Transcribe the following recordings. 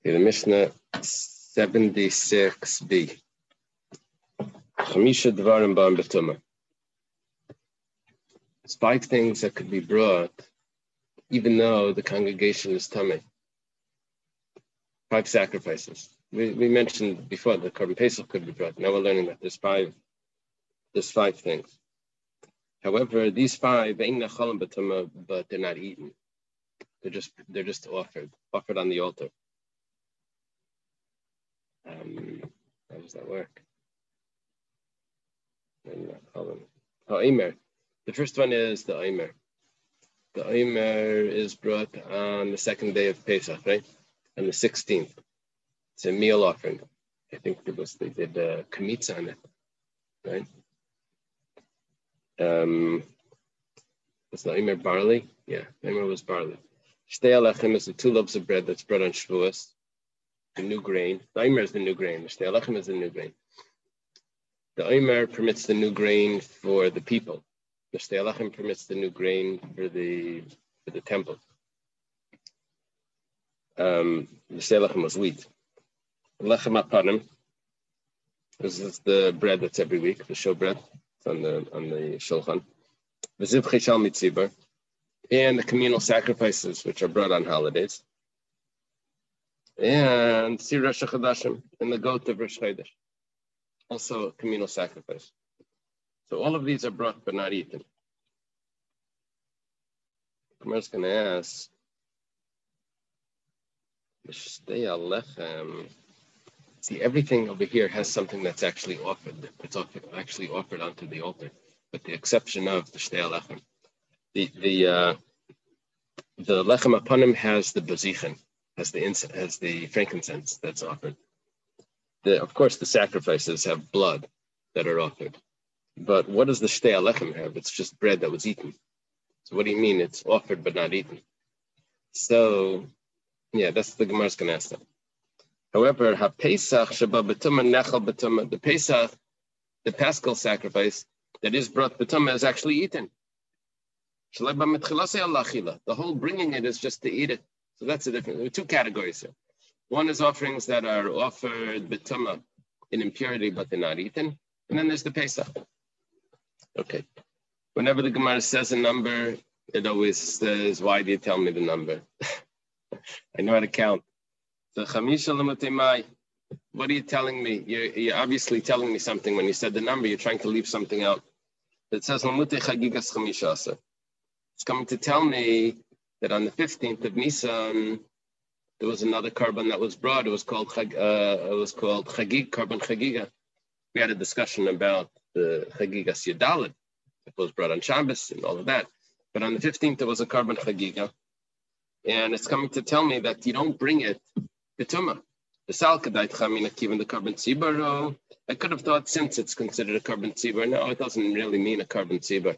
The Mishnah 76b. Chamisha Dvarim Ba'am B'tumah. It's 5 things that could be brought, even though the congregation is tummy. 5 sacrifices. We mentioned before the Korban Pesach could be brought. Now we're learning that there's five things. However, these 5 ain't nachalim b'tumah, but they're not eaten. They're just offered on the altar. How does that work? Omer. The first one is the Omer. The Omer is brought on the 2nd day of Pesach, right? On the 16th. It's a meal offering. I think they did kamitza on it, right? Was the Omer barley? Yeah, Omer was barley. Shtei alechem is the 2 loaves of bread that's brought on Shavuos. The new grain. The Omer is the new grain. The Shtei alechem is the new grain. The Omer permits the new grain for the people. The Shtei alechem permits the new grain for the temple. The Shtei alechem was wheat. Lechem apanim. This is the bread that's every week. The showbread. It's on the shulchan. The zivchei shal mitzibar, and the communal sacrifices which are brought on holidays. And Sir Rosh Chodashim, and the goat of Rosh Chodesh. Also a communal sacrifice. So all of these are brought but not eaten. I'm just going to ask, see, everything over here has something that's actually offered. It's actually offered onto the altar, with the exception of the Shtei alechem. The lechem apanim has the bazichin, has the frankincense that's offered. Of course, the sacrifices have blood that are offered. But what does the Shtei alechem have? It's just bread that was eaten. So what do you mean it's offered but not eaten? So, yeah, that's the Gemara's going to ask that. However, ha-Pesach sheba b'tumah nechal b'tumah, the Pesach, the Paschal sacrifice that is brought b'tumah is actually eaten. The whole bringing it is just to eat it. So that's a different, there are 2 categories here. One is offerings that are offered b'tumah in impurity, but they're not eaten. And then there's the Pesach. Okay. Whenever the Gemara says a number, it always says, why do you tell me the number? I know how to count. So, what are you telling me? You're obviously telling me something. When you said the number, you're trying to leave something out. It says, it's coming to tell me that on the 15th of Nisan, there was another korban that was brought. It was called Chagig, Korban Chagiga. We had a discussion about the Chagigas Yadalit. It was brought on Shabbos and all of that. But on the 15th, there was a Korban Chagiga. And it's coming to tell me that you don't bring it b'tumah. The salkadait chamina kiven the korban tzibur. I could have thought since it's considered a korban tzibur. No, it doesn't really mean a korban tzibur.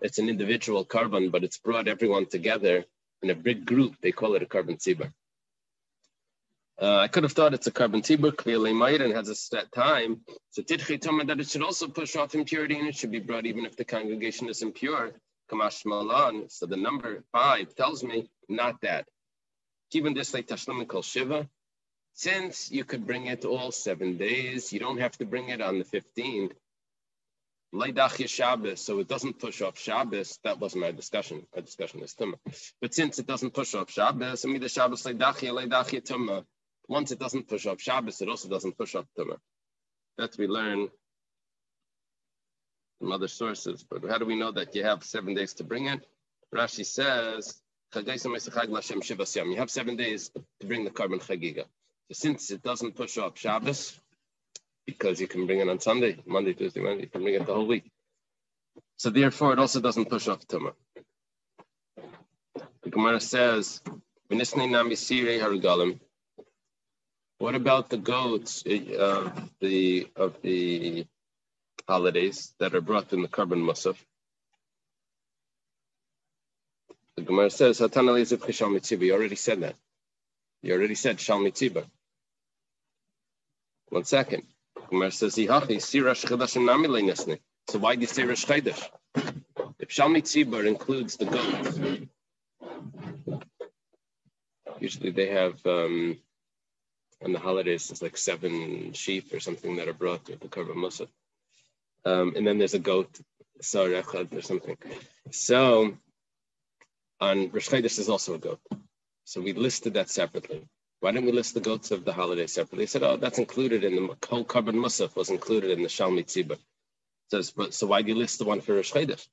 It's an individual korban, but it's brought everyone together in a big group. They call it a korban tzibur. I could have thought it's a korban tzibur, clearly might, and has a set time. So tidchei tumah, that it should also push off impurity, and it should be brought even if the congregation is impure. Kamash malan. So the number 5 tells me not that. Even this like tashlumin kol shiva. Since you could bring it all 7 days, you don't have to bring it on the 15th. Leidachya Shabbos, so it doesn't push off Shabbos. That wasn't our discussion. Our discussion is tumah. But since it doesn't push off Shabbos, the Shabbos leidachya tumah. Once it doesn't push off Shabbos, it also doesn't push off tumah. That we learn from other sources. But how do we know that you have 7 days to bring it? Rashi says, you have 7 days to bring the korban chagiga. So since it doesn't push off Shabbos, because you can bring it on Sunday, Monday, Tuesday, Wednesday, you can bring it the whole week. So therefore, it also doesn't push off Tumah. The Gemara says, what about the goats of the holidays that are brought in the korban musaf? The Gemara says, you already said that. You already said Shal Mitziba. 1 second. The Gemara says, so why do you say Rosh Chodesh? If Shal Mitziba includes the goats, usually they have On the holidays, there's like 7 sheep or something that are brought with the Karban Musaf. And then there's a goat, Sar Echad or something. So on Rosh Chodesh, there's also a goat. So we listed that separately. Why didn't we list the goats of the holiday separately? They said, oh, that's included in the whole Karban Musaf was included in the Shalmi Tzibah. Says, but so why do you list the one for Rosh Chodesh?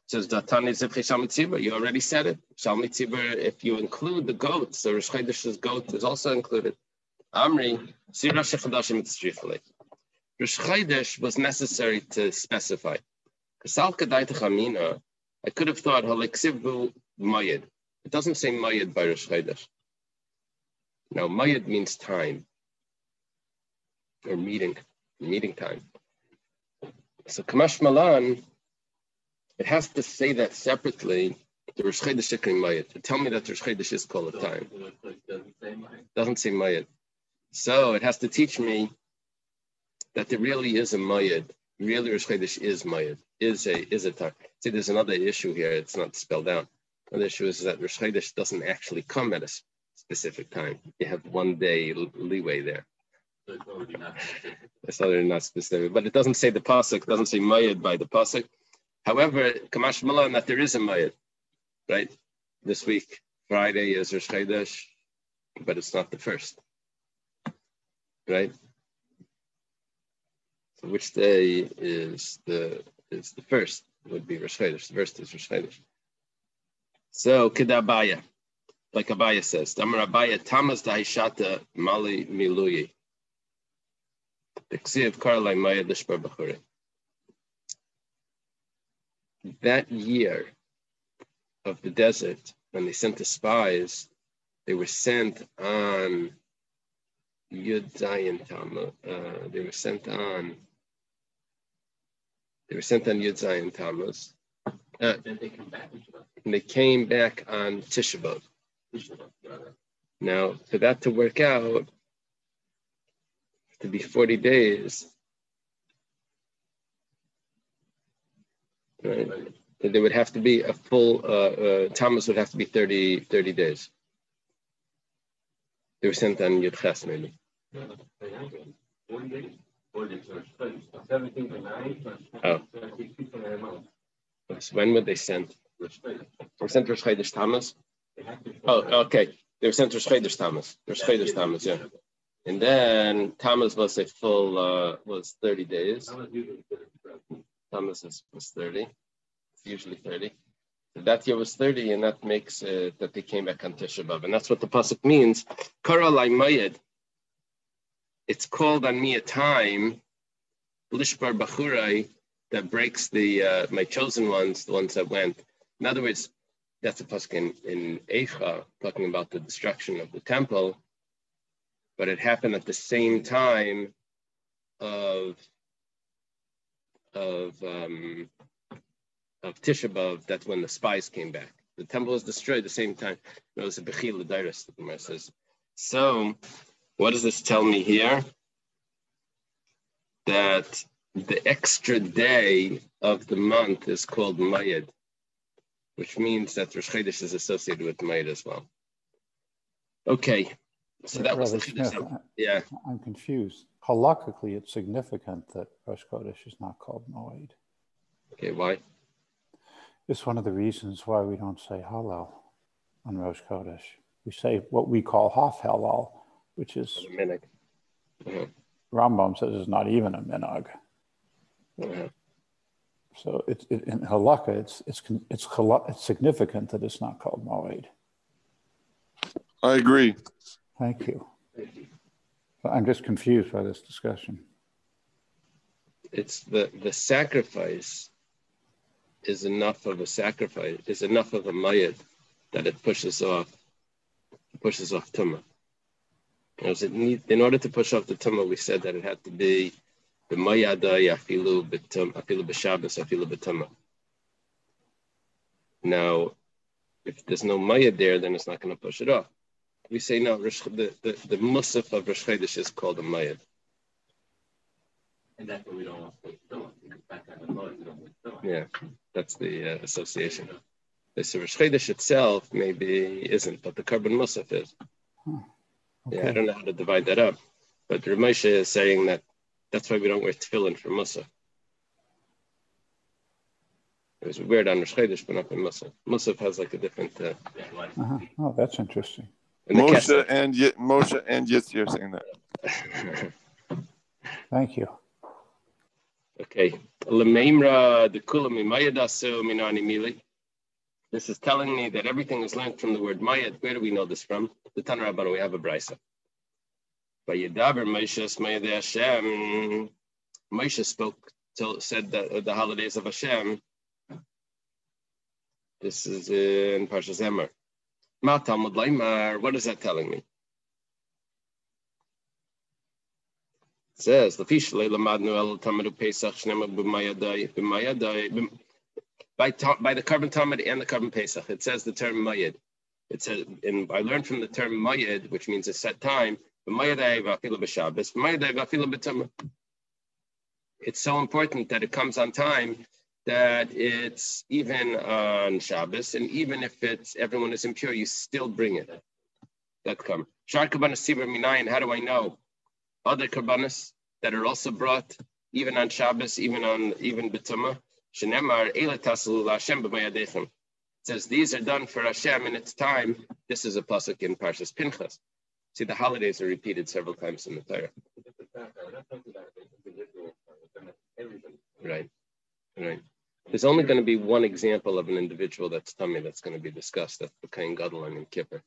Says, Datani Zivchi Shalmi Tzibah. You already said it. Shalmi Tzibah, if you include the goats, the Rosh Chodesh's goat is also included. Amri, Sirah Shechadashim Tzrichle. Rosh Chodesh was necessary to specify. Kasal Kadaita Chamina, I could have thought, Haleksivu Mayed. It doesn't say Mayed by Rosh Chodesh. Now, Mayed means time, or meeting time. So, Kamash Malan, it has to say that separately, the Rosh Chodesh Shikri Mayed. To tell me that Rosh Chodesh is called a time. Doesn't say Mayed. So, it has to teach me that there really is a Mayed. Really, Rosh Chodesh is Mayed, is a time. See, there's another issue here. It's not spelled out. Another issue is that Rosh Chodesh doesn't actually come at a specific time. You have 1 day leeway there. It's already not specific, but it doesn't say the pasuk. It doesn't say Mayed by the pasuk. However, Kamash Malan, that there is a Mayed, right? This week, Friday is Rosh Chodesh, but it's not the first, right? So which day is the first? Would be Rosh Chodesh. The first is Rosh Chodesh. So Kedabaya, like Abaya says, Damar Abaya Tamas Dahishata Mali Miluyi. That year of the desert, when they sent the spies, they were sent on Yud Zayin Tammuz. They were sent on Yud Zayin Tammuz. And they came back on Tisha B'Av. Now, for that to work out, to be 40 days, right? There would have to be a full, Tammuz would have to be 30 days. They were sent on Yud Ches, maybe. Oh. So when were they sent? They were sent Rosh Chodesh Tammuz? Oh, okay. They were sent Rosh Chodesh Tammuz. Rosh Chodesh Tammuz, yeah. And then Tammuz was a full, was 30 days. Tammuz was 30. It's usually 30. So that year was 30, and that makes that they came back on Tisha B'Av. And that's what the pasuk means. Kara lai mayed. It's called on me a time, Lishbar Bachurai, that breaks the my chosen ones, the ones that went. In other words, that's a pasuk in Eicha, talking about the destruction of the temple, but it happened at the same time of Tisha B'Av. That's when the spies came back. The temple was destroyed at the same time. It was a Bechil L'Dairis, the Gemara says. So, what does this tell me here? That the extra day of the month is called Mayed, which means that Rosh Chodesh is associated with Mayed as well. Okay, so that was the Chiddush. Yeah. I'm confused. Halakhically, it's significant that Rosh Chodesh is not called Moed. Okay, why? It's one of the reasons why we don't say Hallel on Rosh Chodesh. We say what we call Haf Hallel, which is Minhag. Rambam says is not even a minhag. So in halakha, it's significant that it's not called Moed. I agree. Thank you. I'm just confused by this discussion. It's the sacrifice is enough of a sacrifice, is enough of a mayed that it pushes off tumah. In order to push off the tumah, we said that it had to be the mayada afilu b'Shabbos afilu b'tumah. Now, if there's no mayad there, then it's not going to push it off. We say no. The musaf of Rosh Chodesh is called a mayad. And that's what we don't want to do. Yeah, that's the association. The Rosh Chodesh itself maybe isn't, but the Karban Musaf is. Okay. Yeah, I don't know how to divide that up. But Rav Moshe is saying that that's why we don't wear tefillin for Musaf. It was weird on Rosh Chodesh, but not in Musaf. Musaf has like a different... Oh, that's interesting. Moshe and Yitzhak are saying that. Thank you. Okay. This is telling me that everything is learned from the word mayad. Where do we know this from? The Tanna Rabbanu, we have a brisa. Moshe said that the holidays of Hashem. This is in Parshas Emor. What is that telling me? It says, by the Karban Talmud and the Karban Pesach, it says the term mayad. It says, and I learned from the term mayad, which means a set time. It's so important that it comes on time, that it's even on Shabbos, and even if everyone is impure, you still bring it. That comes. How do I know other karbanos that are also brought even on Shabbos, even B'tumah? It says these are done for Hashem in its time. This is a pasuk in Parshas Pinchas. See, the holidays are repeated several times in the Torah. Right. There's only going to be one example of an individual that's tummy that's going to be discussed. That's the Kain Gadol and Kippur.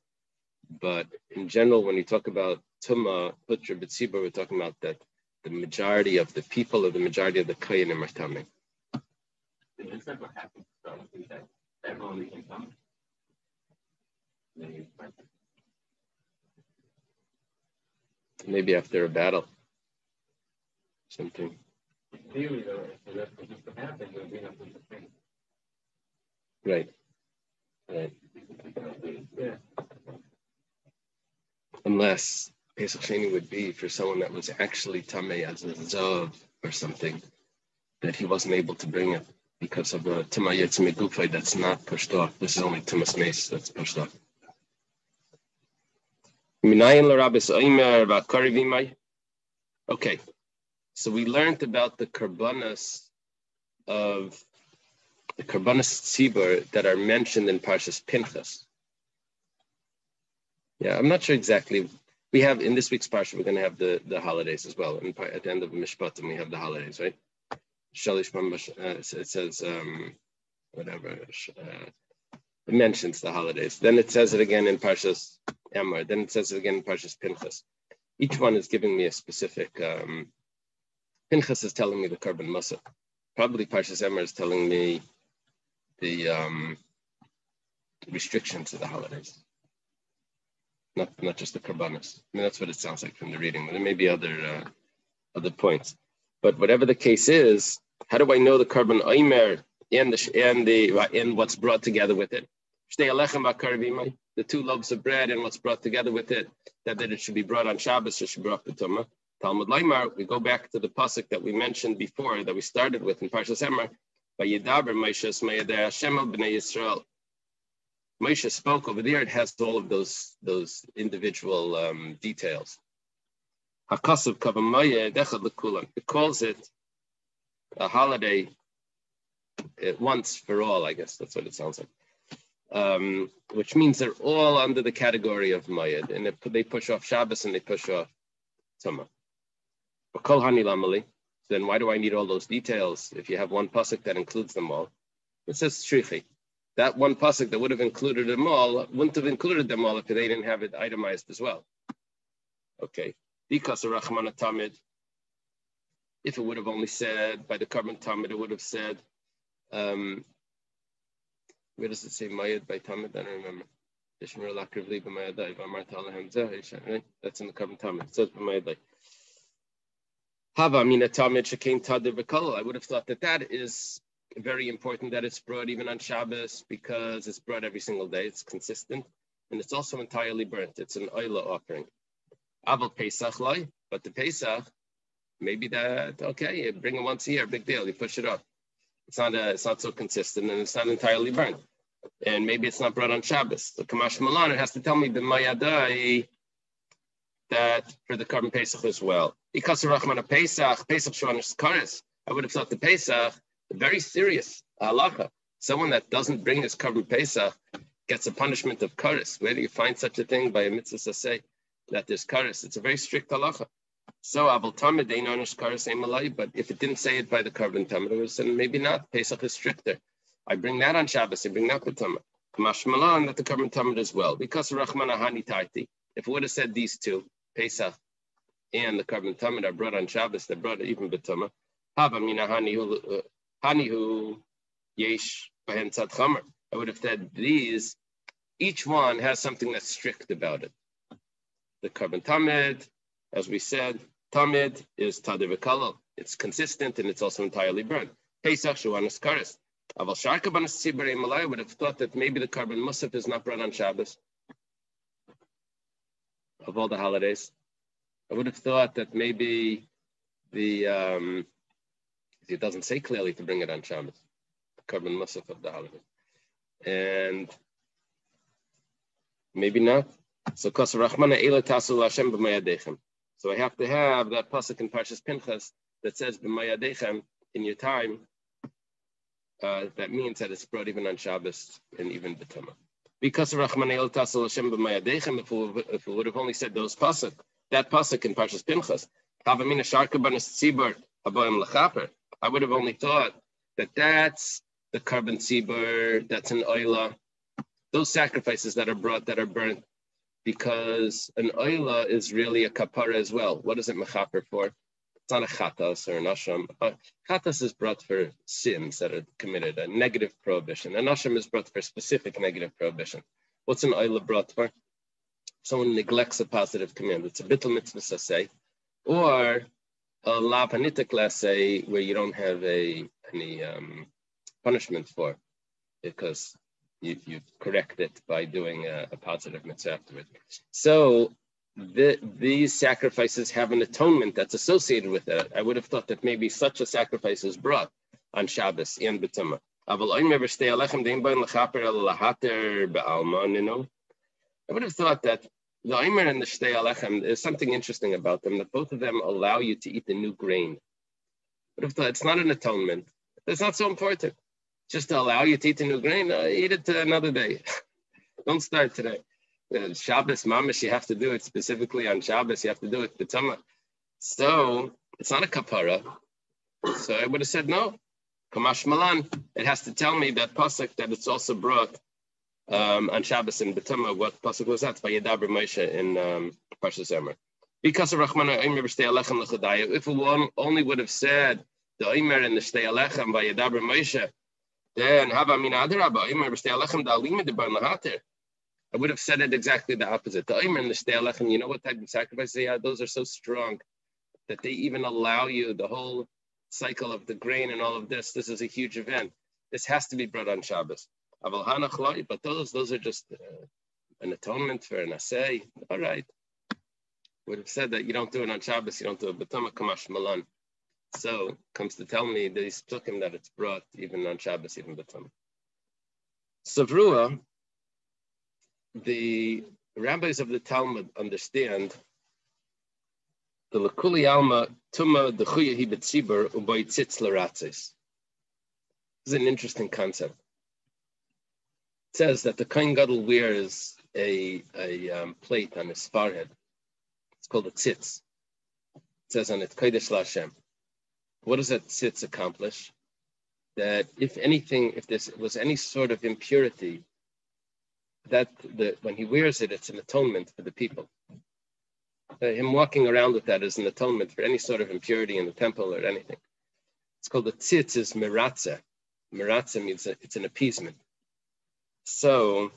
But in general, when you talk about Tumah, Putra, B'tzibur, we're talking about that the majority of the people or the majority of the Kayanim are tummy. Is that what happens? Everyone can come. Maybe after a battle, something. Right. Yeah. Unless Pesach Sheni would be for someone that was actually Tameh as a Zav or something, that he wasn't able to bring it because of a Tameh Yetzim Gufay that's not pushed off. This is only Tumas Mace that's pushed off. Okay, so we learned about the karbanas tzibur that are mentioned in Parshas Pinchas. Yeah, I'm not sure exactly. We have in this week's parsha, we're going to have the holidays as well. And at the end of Mishpatim, we have the holidays, right? It says whatever. It mentions the holidays. Then it says it again in Parshas Emor. Then it says it again in Parshas Pinchas. Each one is giving me a specific. Pinchas is telling me the Karban Musaf. Probably Parshas Emor is telling me the restrictions to the holidays. Not just the Karbanos. I mean, that's what it sounds like from the reading, but there may be other points. But whatever the case is, how do I know the Karban Omer and what's brought together with it? The 2 loaves of bread and what's brought together with it, that it should be brought on Shabbos, it should be brought B'tumah. Talmud Laimar, we go back to the pasuk that we mentioned before, that we started with in Parshas Emor. Vayidaber Moshe Mayadei Hashem al Bnei Yisrael. Moshe spoke over there. It has all of those individual details. Hakasav Kavamaya Dechad Lekulam. It calls it a holiday once for all. I guess that's what it sounds like. Which means they're all under the category of Mayad, and they push off Shabbos and they push off Tumah. Then why do I need all those details if you have one pasuk that includes them all? It says shrichi. That one pasuk that would have included them all wouldn't have included them all if they didn't have it itemized as well. Okay. Because of Rachmana Tamid, if it would have only said by the Karban Tamid, it would have said, where does it say Mayad by Tamid? I don't remember. That's in the Karban Tamid. It says Mayad. I would have thought that is very important, that it's brought even on Shabbos, because it's brought every single day. It's consistent, and it's also entirely burnt. It's an oila offering. Aval Pesach loy, but the Pesach, maybe that okay, you bring it once a year, big deal. You push it up. It's not so consistent, and it's not entirely burnt. And maybe it's not brought on Shabbos. The Kamash Malan, it has to tell me the Mayadai that for the Karban Pesach as well. Because of Rachmana Pesach Shuanis Karis, I would have thought the Pesach, very serious halacha. Someone that doesn't bring his Karban Pesach gets a punishment of Karis. Where do you find such a thing by a mitzvah say that there's Karis? It's a very strict halacha. So Abel Tamid Ein Onish Karis Ein Malay, but if it didn't say it by the Karban Tamid, it was maybe not. Pesach is stricter. I bring that on Shabbos, I bring that with Tamid. Kamash Malan, that the Karban Tamid as well. Because Rachmana Hani Taiti, if it would have said these two, Pesach and the Karban Tamid are brought on Shabbos, they're brought even B'Tumah. Hava Mina Hani Hu Yesh Bahen Tzad Chamer. I would have said these, each one has something that's strict about it. The Karban Tamid, as we said, Tamid is Tadir V'Kalal. It's consistent and it's also entirely burned. Pesach Shuanis Karis. Aval Sharka Banas Tzibur Malay, I would have thought that maybe the Karban Musaf is not brought on Shabbos. Of all the holidays, I would have thought that maybe it doesn't say clearly to bring it on Shabbos, the Karban Musaf of the holiday, and maybe not. So Kos Rachmana Eila Tasul Hashem b'mayadechem. So I have to have that pasuk in Parshas Pinchas that says b'mayadechem in your time. That means that it's brought even on Shabbos and even B'Tumah. Because of Rachmana Eila Tasul Hashem b'mayadechem, if we would have only said those pasuk, that pasuk in Parshas Pinchas, Havamina Sharka Banas Tzibur Habayim Lechaper, I would have only thought that that's the Karban Tzibur, that's an Oila, those sacrifices that are brought, that are burnt, because an Oila is really a kapara as well. What is it mechaper for? It's not a chatas or an asham. Chatas is brought for sins that are committed, a negative prohibition. An asham is brought for specific negative prohibition. What's an Oila brought for? Someone neglects a positive command. It's a bittul mitzvah say, or a lav hanitik say, where you don't have any punishment for, because you correct it by doing a positive mitzvah afterwards. So these sacrifices have an atonement that's associated with it. I would have thought that maybe such a sacrifice is brought on Shabbos and B'Tumah. I would have thought that the Omer and the Shtei Alechem, there's something interesting about them, that both of them allow you to eat the new grain. I would have thought it's not an atonement. It's not so important. Just to allow you to eat the new grain, eat it another day. Don't start today. Shabbos, mamash, you have to do it specifically on Shabbos. You have to do it B'Tumah. So it's not a kapara. So I would have said no. Kamash Malan. It has to tell me that pasuk that it's also brought on Shabbos and B'Tumah. What pasuk was that? By Yedaber Moshe in Parshas Emer. Because of Rachmana Omer B'Shtei Alechem L'Chadaya. If we only would have said the Omer and the Shtei Alechem by Yedaber Moshe, then Hava Mina Adarabba Omer B'Shtei Alechem Da'alim De'Ban Lahater. I would have said it exactly the opposite. The Omer and the Shtei Alechem, you know what type of sacrifice they are? Those are so strong that they even allow you the whole cycle of the grain and all of this. This is a huge event. This has to be brought on Shabbos. But those are just an atonement for an asay. All right. Would have said that you don't do it on Shabbos, you don't do it B'Tumah Kamash Malan. So comes to tell me these psukim that it's brought even on Shabbos, even B'Tumah. Savrua, the rabbis of the Talmud understand the L'Kuli Alma Tuma Dechuya Hi B'Tzibur U'Boi Tzitz L'Ratzis. This is an interesting concept. It says that the Kohen Gadol wears a plate on his forehead. It's called a tzitz. It says on it, Kodesh LaHashem. What does that tzitz accomplish? That if there was any sort of impurity, when he wears it, it's an atonement for the people. Him walking around with that is an atonement for any sort of impurity in the temple or anything. It's called the tzitz is meratza. Meratza means it's an appeasement. So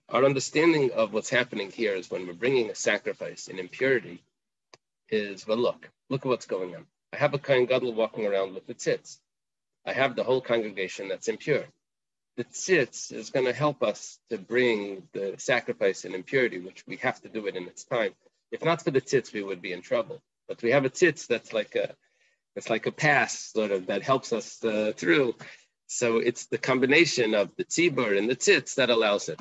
our understanding of what's happening here is when we're bringing a sacrifice in impurity is, well, look at what's going on. I have a Kohen Gadol walking around with the tzitz. I have the whole congregation that's impure. The tzitz is going to help us to bring the sacrifice in impurity, which we have to do it in its time. If not for the tzitz, we would be in trouble. But we have a tzitz that's like a pass, sort of, that helps us through. So it's the combination of the tzibur and the tzitz that allows it.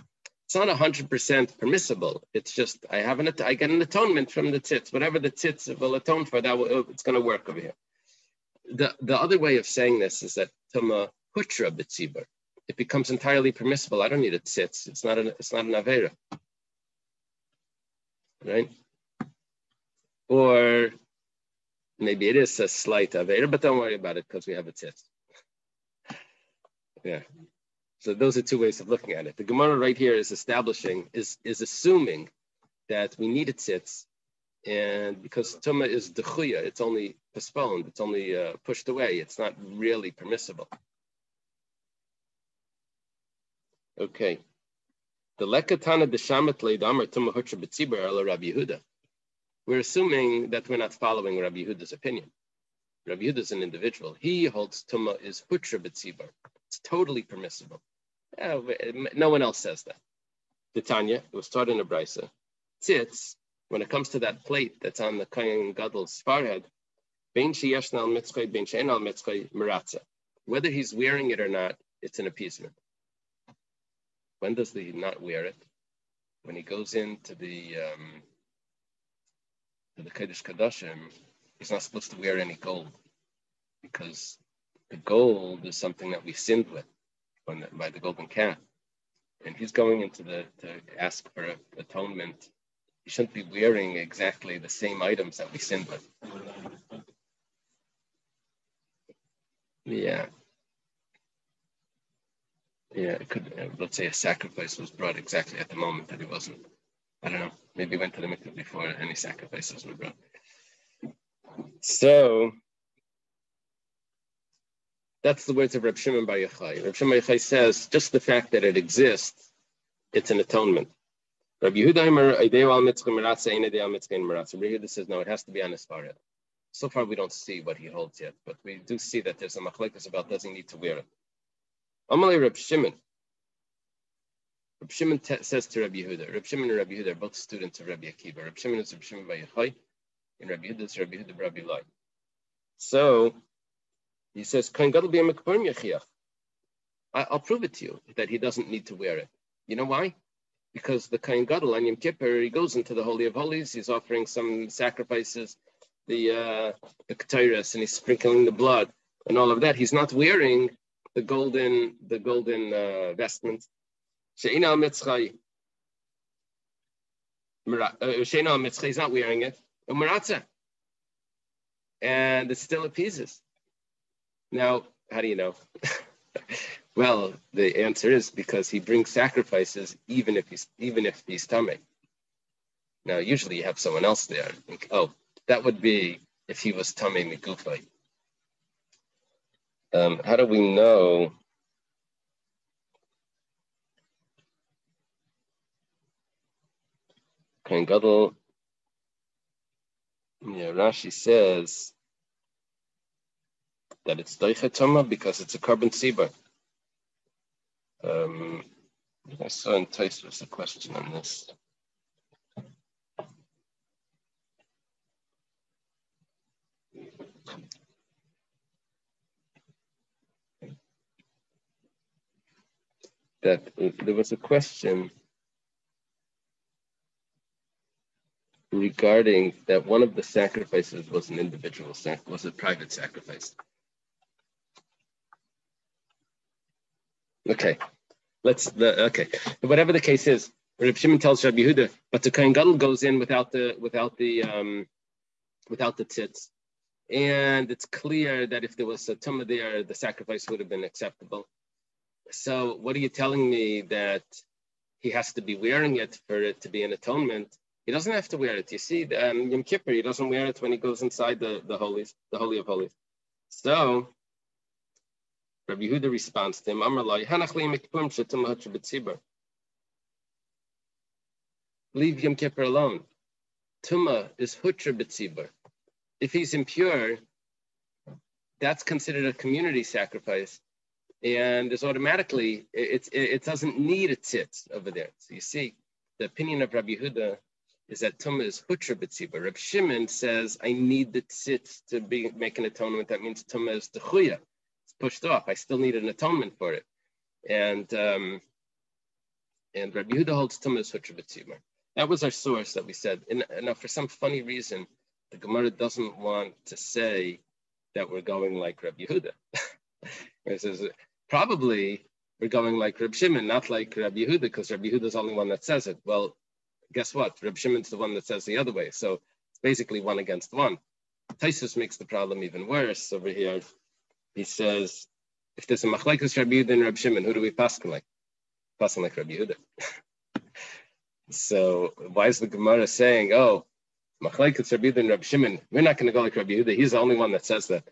It's not 100% permissible. It's just I get an atonement from the tzitz. Whatever the tzitz will atone for, it's going to work over here. The other way of saying this is that tuma hutra b'tzibur. It becomes entirely permissible. I don't need a tzitz. It's not an avera, right? Or maybe it is a slight avera, but don't worry about it because we have a tzitz. Yeah. So those are two ways of looking at it. The Gemara right here is assuming that we need a tzitz, and because tuma is dechuya, it's only postponed, it's only pushed away. It's not really permissible. Okay. The lekatana deshamet leidamar tuma hutra b'tzibur ala Rabbi Yehuda. We're assuming that we're not following Rabbi Yehuda's opinion. Rabbi Yehuda is an individual. He holds tuma is hutra b'tzibur. It's totally permissible. No one else says that. The Tanya, it was taught in a brisa. Tzitz, when it comes to that plate that's on the Kohen Gadol's forehead, bein sheyeshna al mitzchay, bein she'en al mitzchay, meratza. Whether he's wearing it or not, it's an appeasement. When does he not wear it? When he goes into the Kodesh Kodashim, he's not supposed to wear any gold, because the gold is something that we sinned with by the golden calf, and he's going into to ask for atonement. He shouldn't be wearing exactly the same items that we sinned with. Yeah, it could. Let's say a sacrifice was brought exactly at the moment that he wasn't. I don't know. Maybe he went to the mikveh before any sacrifices were brought. So that's the words of Reb Shimon Bar Yochai. Reb Shimon Bar Yochai says just the fact that it exists, it's an atonement. Rabbi Yehuda says no, it has to be on his forehead. So far we don't see what he holds yet, but we do see that there's a machlekes about does he need to wear it. Amalei Reb Shimon. Reb Shimon says to Rabbi Yehuda. Reb Shimon and Rabbi Yehuda are both students of Rabbi Akiva. Reb Shimon is Reb Shimon Bar Yochai, and Rabbi Yehuda is Rabbi Yehuda Rabbi Lai. So he says, I'll prove it to you that he doesn't need to wear it. You know why? Because the Kohen Gadol on Yom Kippur, he goes into the Holy of Holies, he's offering some sacrifices, the ketores, and he's sprinkling the blood and all of that. He's not wearing the golden vestment. She'ina al-mitzchay. She'ina al-mitzchay, he's not wearing it. And it still appeases. Now, how do you know? Well, the answer is because he brings sacrifices even if he's tamei. Now, usually you have someone else there. Think, that would be if he was tamei mikufay. How do we know? Kohen Gadol. Yeah, Rashi says that it's doichetoma because it's a carbon tzibur. I saw in Tosfos a question on this. That there was a question regarding that one of the sacrifices was an individual was a private sacrifice. Okay, whatever the case is, Reb Shimon tells Rabbi Yehuda, but the Kohen Gadol goes in without the tzitz, and it's clear that if there was a tumah there, the sacrifice would have been acceptable. So, what are you telling me that he has to be wearing it for it to be an atonement? He doesn't have to wear it. You see, Yom Kippur, he doesn't wear it when he goes inside the holies, the Holy of Holies. So Rabbi Yehuda responds to him, leave Yom Kippur alone. Tumah is hutra b'tzibur. If he's impure, that's considered a community sacrifice. And there's automatically, it doesn't need a tzitz over there. So you see, the opinion of Rabbi Yehuda is that Tumah is hutra b'tzibur. Reb Shimon says, I need the tzitz to make an atonement. That means Tumah is dechuya. It's pushed off. I still need an atonement for it. And And Rabbi Yehuda holds Tumah Hutra B'tzibur. That was our source that we said. And now, for some funny reason, the Gemara doesn't want to say that we're going like Rabbi Yehuda. It says, probably we're going like Reb Shimon, not like Rabbi Yehuda, because Rabbi Yehuda is the only one that says it. Well, guess what? Reb Shimon's the one that says the other way. So it's basically one against one. Taisus makes the problem even worse over here. He says, if there's a machlekes Rabbi Yehuda and Reb Shimon, who do we paskin like? Paskin like Rabbi Yehuda. So why is the Gemara saying, oh, machlekes Rabbi Yehuda and Reb Shimon, we're not going to go like Rabbi Yehuda. He's the only one that says that.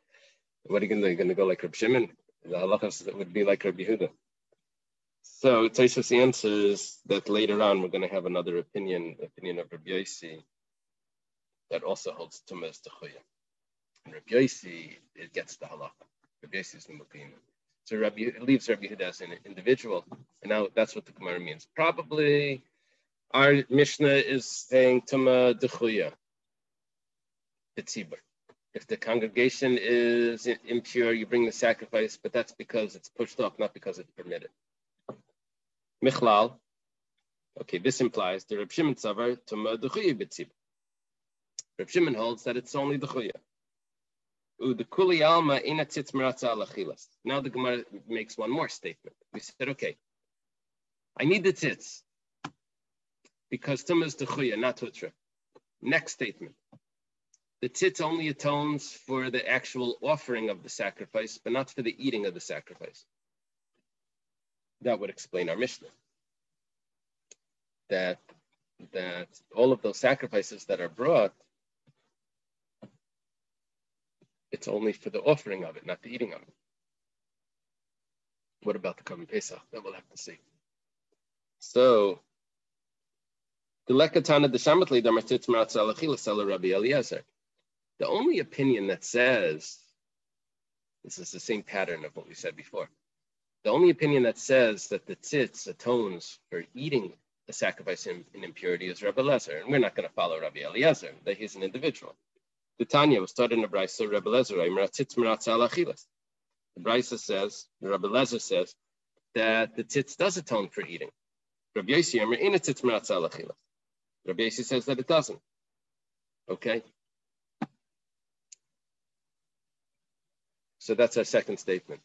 What are you going to go like Reb Shimon? The halachas would be like Rabbi Yehuda. So Taisus answers that later on we're going to have another opinion of Rabbi Yosi that also holds Tumah as Techuya. And Rabbi Yosi, it gets the halacha. Rabbi Yosi is the Mukina. So it leaves Rabbi Yehuda as an individual. And now that's what the Gemara means. Probably our Mishnah is saying Tumah Techuya. B'tzibur. If the congregation is impure, you bring the sacrifice, but that's because it's pushed off, not because it's permitted. Michlal. Okay, this implies the Reb Shimon Tzavar Tumah Dechuya B'tzibur. Reb Shimon holds that it's only Dechuya. Udekuli Alma Ina Tzitz Meratza Alachilas. Now the Gemara makes one more statement. We said, okay, I need the tzitz because Tumah is Dechuya, not Hutra. Next statement. The tzitz only atones for the actual offering of the sacrifice, but not for the eating of the sacrifice. That would explain our Mishnah. That all of those sacrifices that are brought, it's only for the offering of it, not the eating of it. What about the Korban Pesach? That we'll have to see. So, the lekatana deshamatli damartitz maratza alachilas ala Rabbi Eliezer. The only opinion that says, this is the same pattern of what we said before. The only opinion that says that the tzitz atones for eating the sacrifice in impurity is Rabbi Eliezer. And we're not going to follow Rabbi Eliezer, that he's an individual. The Tanya was started in the Brisa, Rabbi Eliezer, tzitz maratza alachilas. The Brisa says, Rabbi Eliezer says, that the tzitz does atone for eating. Rabbi Yosi tzitz maratza alachilas. Rabbi Yosi says that it doesn't. Okay? So that's our second statement.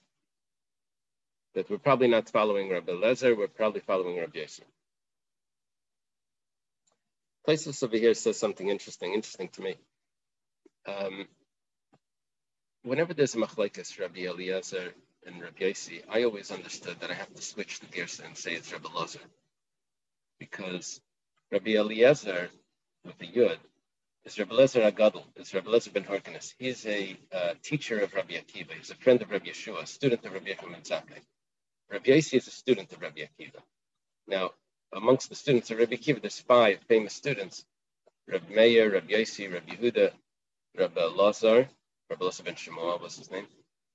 That we're probably not following Rabbi Eliezer, we're probably following Rabbi Yosi. Places over here says something interesting to me. Whenever there's a machlekes Rabbi Eliezer and Rabbi Yosi, I always understood that I have to switch the Gersa and say it's Rabbi Eliezer. Because Rabbi Eliezer, with the Yud, is Rabbi Eliezer Agadol, is Rabbi Eliezer ben Horkenes. He's a teacher of Rabbi Akiva. He's a friend of Rabbi Yeshua, a student of Rabbi Yochanan Zakkai. Rabbi Yosi is a student of Rabbi Akiva. Now, amongst the students of Rabbi Akiva, there's 5 famous students: Rabbi Meir, Rabbi Yosi, Rabbi Yehuda, Rabbi Elazar ben Shmuel was his name,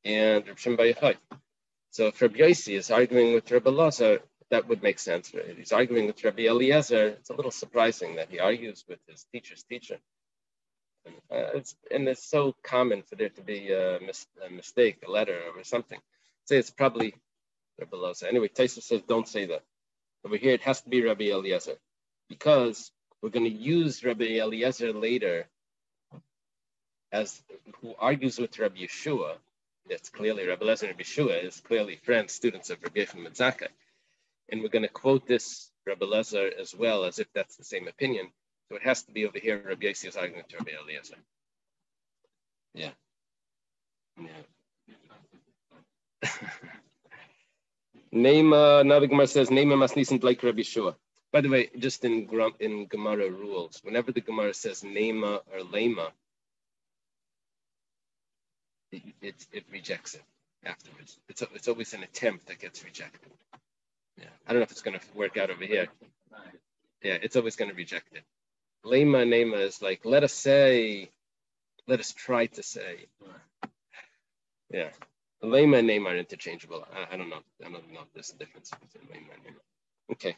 and Rabbi Shimon bar Yochai. So if Rabbi Yosi is arguing with Rabbi Elazar, that would make sense. If he's arguing with Rabbi Eliezer, it's a little surprising that he argues with his teacher's teacher. And it's so common for there to be a mistake, a letter or something. Say it's probably Rabbi Eliezer. Anyway, Taisus says don't say that. Over here it has to be Rabbi Eliezer, because we're going to use Rabbi Eliezer later as who argues with Rabbi Yeshua. That's clearly Rabbi Eliezer and Rabbi Yeshua is clearly friends, students of Rabbi Yochanan Zakkai. And we're going to quote this Rabbi Eliezer as well, as if that's the same opinion. So it has to be over here. Rabbi Yosi is arguing to Rabbi Eliezer. Yeah. Now the Gemara says, Nema masnisin like Rabbi Yeshua. By the way, just in Gemara rules, whenever the Gemara says Nema or Lema, it rejects it afterwards. It's always an attempt that gets rejected. Yeah. I don't know if it's going to work out over here. Yeah, it's always going to reject it. Lema and Nema is like, let us try to say. Yeah. Lema and Nema are interchangeable. I don't know if there's a difference between Lema and Nema. Okay.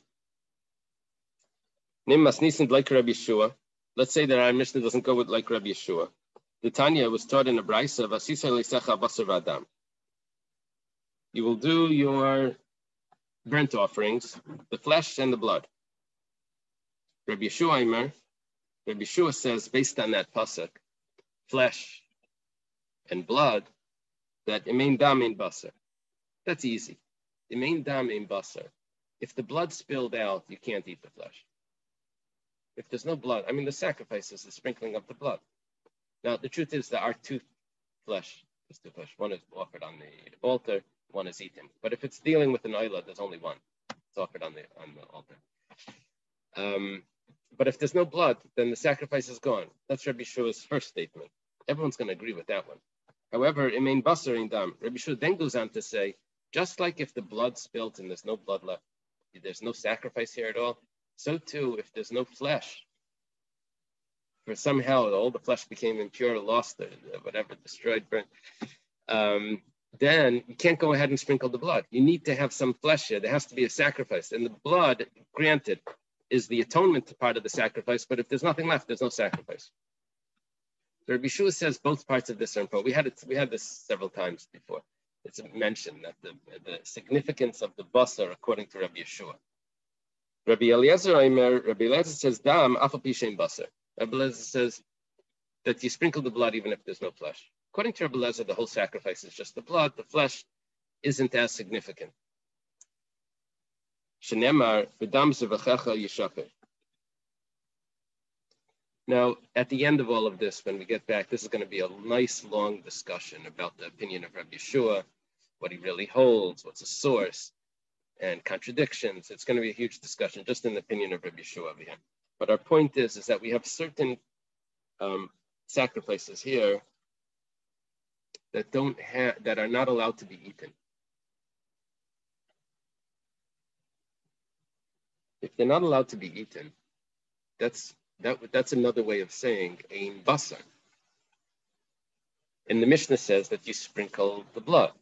Nema Snisin like Rabbi Yeshua. Let's say that our Mishnah doesn't go with like Rabbi Yeshua. The Tanya was taught in a Brisa of Asisa Lisecha Basar Vadam. You will do your burnt offerings, the flesh and the blood. Rabbi Yeshua says, based on that pasuk, flesh and blood, that imein dam ein basar. That's easy. Imein dam ein basar. If the blood spilled out, you can't eat the flesh. If there's no blood, I mean, the sacrifice is the sprinkling of the blood. Now, the truth is there are two flesh. There's two flesh. One is offered on the altar, one is eaten. But if it's dealing with an oila, there's only one. It's offered on the altar. But if there's no blood, then the sacrifice is gone. That's Rabbi Yeshua's first statement. Everyone's going to agree with that one. However, imein basar ein dam. Rabbi Yeshua then goes on to say, just like if the blood spilled and there's no blood left, there's no sacrifice here at all, so too, if there's no flesh, for somehow all the flesh became impure, lost, whatever, destroyed, burnt, then you can't go ahead and sprinkle the blood. You need to have some flesh here. There has to be a sacrifice. And the blood, granted, is the atonement part of the sacrifice, but if there's nothing left, there's no sacrifice. So Rabbi Yeshua says both parts of this are important. We had this several times before. It's mentioned that the significance of the basar according to Rabbi Yeshua. Rabbi Eliezer says, dam afal pi shein basar. Rabbi Eliezer says that you sprinkle the blood even if there's no flesh. According to Rabbi Eliezer, the whole sacrifice is just the blood. The flesh isn't as significant. Shenemar v'dam zevachecha yishafeh. Now, at the end of all of this, when we get back, this is going to be a nice long discussion about the opinion of Rabbi Yeshua, what he really holds, what's a source, and contradictions. It's going to be a huge discussion just in the opinion of Rabbi Yeshua over here. But our point is that we have certain sacrifices here that are not allowed to be eaten. If they're not allowed to be eaten, that's another way of saying ein basar. And the Mishnah says that you sprinkle the blood.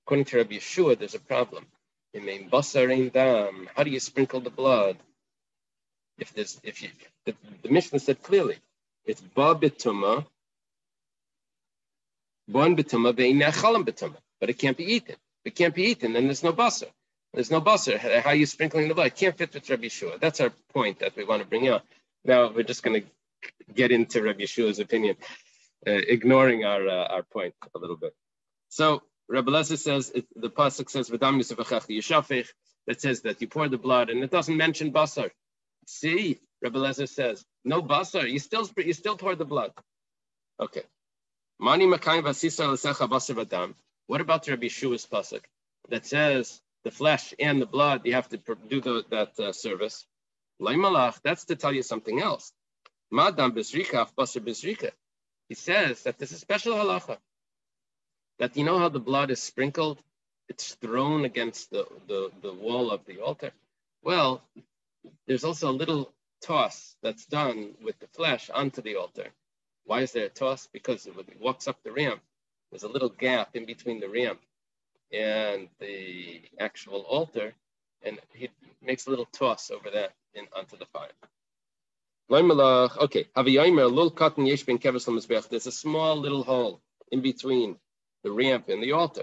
According to Rabbi Yeshua, there's a problem. Ein basar ein dam. How do you sprinkle the blood? The Mishnah said clearly, it's ba b'tumah, bon b'tumah, ve'in ne'achalam b'tumah. But it can't be eaten. If it can't be eaten, then there's no basar. There's no basar. How are you sprinkling the blood? It can't fit with Rabbi Yeshua. That's our point that we want to bring out. Now we're just going to get into Rabbi Yeshua's opinion, ignoring our point a little bit. So Rabbi Eliezer says, the pasuk says, "V'dam yisavachecha yishafech," that says that you pour the blood, and it doesn't mention basar. See, Rabbi Eliezer says, no basar. You still pour the blood. Okay. Mani makayim v'asisa l'secha basar v'dam. What about Rabbi Yeshua's pasuk that says the flesh and the blood, you have to do that service? Laimalach, that's to tell you something else. Madam bezrika, basar bezrika. He says that there's a special halacha. That you know how the blood is sprinkled? It's thrown against the wall of the altar. Well, there's also a little toss that's done with the flesh onto the altar. Why is there a toss? Because when he walks up the ramp, there's a little gap in between the ramp and the actual altar, and he makes a little toss over that onto the fire. Okay, there's a small little hole in between the ramp and the altar.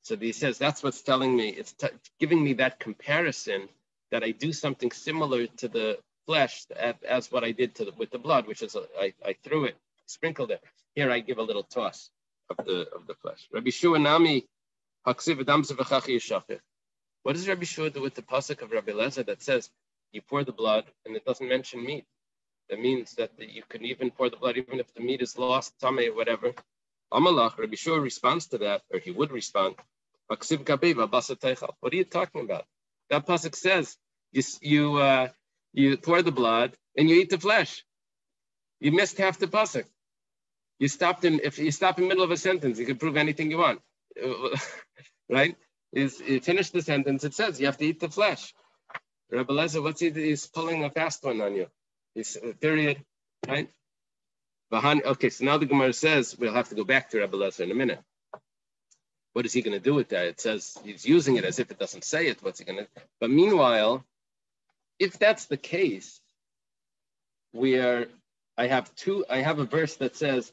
So he says that's what's telling me, it's giving me that comparison that I do something similar to the flesh as what I did with the blood, which is I threw it, sprinkled it. Here I give a little toss of the flesh. Rabbi Shua Nami, what does Rabbi Shua do with the pasuk of Rabbi Eliezer that says you pour the blood and it doesn't mention meat? That means that you can even pour the blood even if the meat is lost, tamei, whatever. Amalach, Rabbi Shua responds to that, or he would respond. What are you talking about? That pasuk says you pour the blood and you eat the flesh. You missed half the pasuk. If you stop in the middle of a sentence, you can prove anything you want, right? You finish the sentence. It says you have to eat the flesh. Rabbi Eliezer, he's pulling a fast one on you. He's period, right? Okay, so now the Gemara says we'll have to go back to Rabbi Eliezer in a minute. What is he going to do with that? It says he's using it as if it doesn't say it. What's he going to? But meanwhile, if that's the case, I have a verse that says,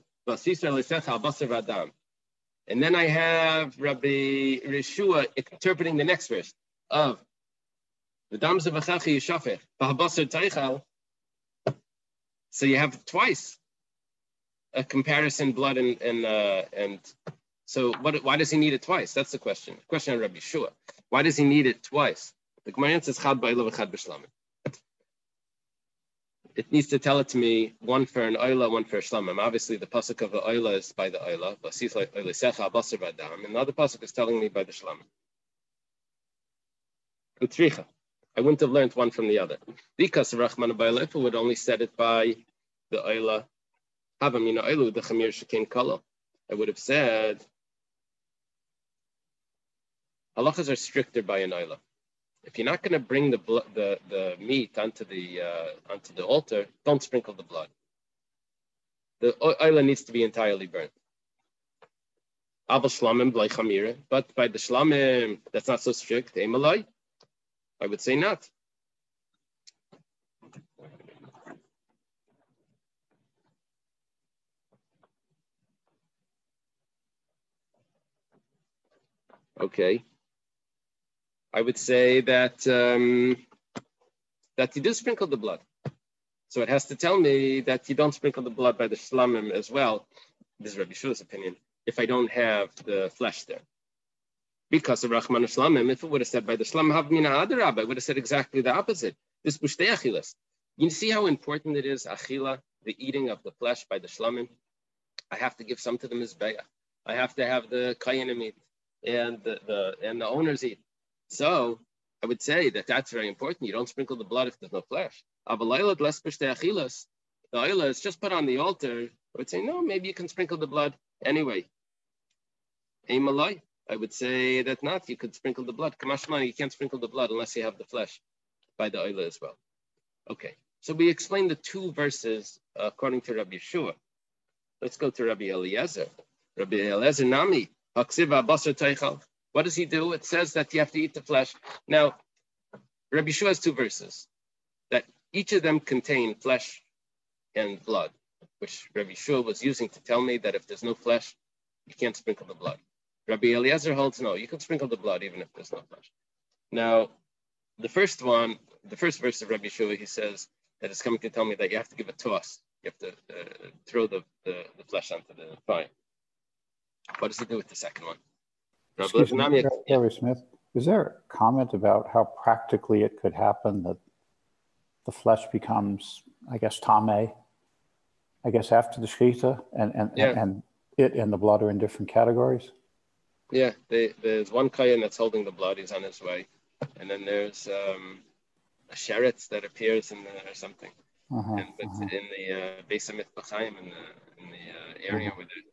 And then I have Rabbi Rishua interpreting the next verse of the Dam Zevachachi Yishafech, B'habasar Teichal. So you have twice a comparison, blood and so why does he need it twice? That's the question. The question of Rabbi Yeshua. Why does he need it twice? The Gemara answers Chad ba'ila v'chad b'shlamim. It needs to tell it to me, one for an oila, one for a shlamim. Obviously, the pasuk of the oila is by the oila, and the other pasuk is telling me by the shlamim. Utricha. I wouldn't have learned one from the other. Because Rahman Abaylefa would only said it by the oila. Havamina oilu the chamir shekin kala. I would have said halachas are stricter by an oila. If you're not going to bring the meat onto the altar, don't sprinkle the blood. The oila needs to be entirely burnt. Abel shlamim b'lay chamira, but by the shlamim that's not so strict. Emalai, I would say not. Okay. I would say that that you do sprinkle the blood. So it has to tell me that you don't sprinkle the blood by the shlamim as well. This is Rabbi Shua's opinion. If I don't have the flesh there. Because of Rahman Shlamim, if it would have said by the shlamim havmina adarab, I would have said exactly the opposite. This bushtei achilas. You see how important it is, achila, the eating of the flesh by the shlamim? I have to give some to the mizbeach. I have to have the kayanim eat and the owners eat. So I would say that that's very important. You don't sprinkle the blood if there's no flesh. The oila is just put on the altar. I would say, no, maybe you can sprinkle the blood anyway. I would say that not. You could sprinkle the blood. Kamashmani, you can't sprinkle the blood unless you have the flesh by the oila as well. Okay, so we explained the two verses according to Rabbi Yeshua. Let's go to Rabbi Eliezer. Rabbi Eliezer Nami, Haksiva Basar Teichal. What does he do? It says that you have to eat the flesh. Now, Rabbi Yeshua has two verses that each of them contain flesh and blood, which Rabbi Yeshua was using to tell me that if there's no flesh, you can't sprinkle the blood. Rabbi Eliezer holds no, you can sprinkle the blood even if there's no flesh. Now, the first verse of Rabbi Yeshua, he says that it's coming to tell me that you have to give a toss. You have to throw the flesh onto the fire. What does he do with the second one? Excuse me, Rabbi Smith, is there a comment about how practically it could happen that the flesh becomes, I guess, tameh, I guess, after the shechita, and it and the blood are in different categories? Yeah, there's one kayan that's holding the blood, he's on his way. And then there's a sheretz that appears in the, or something. And it's in the Pesachim Daf in the area with it.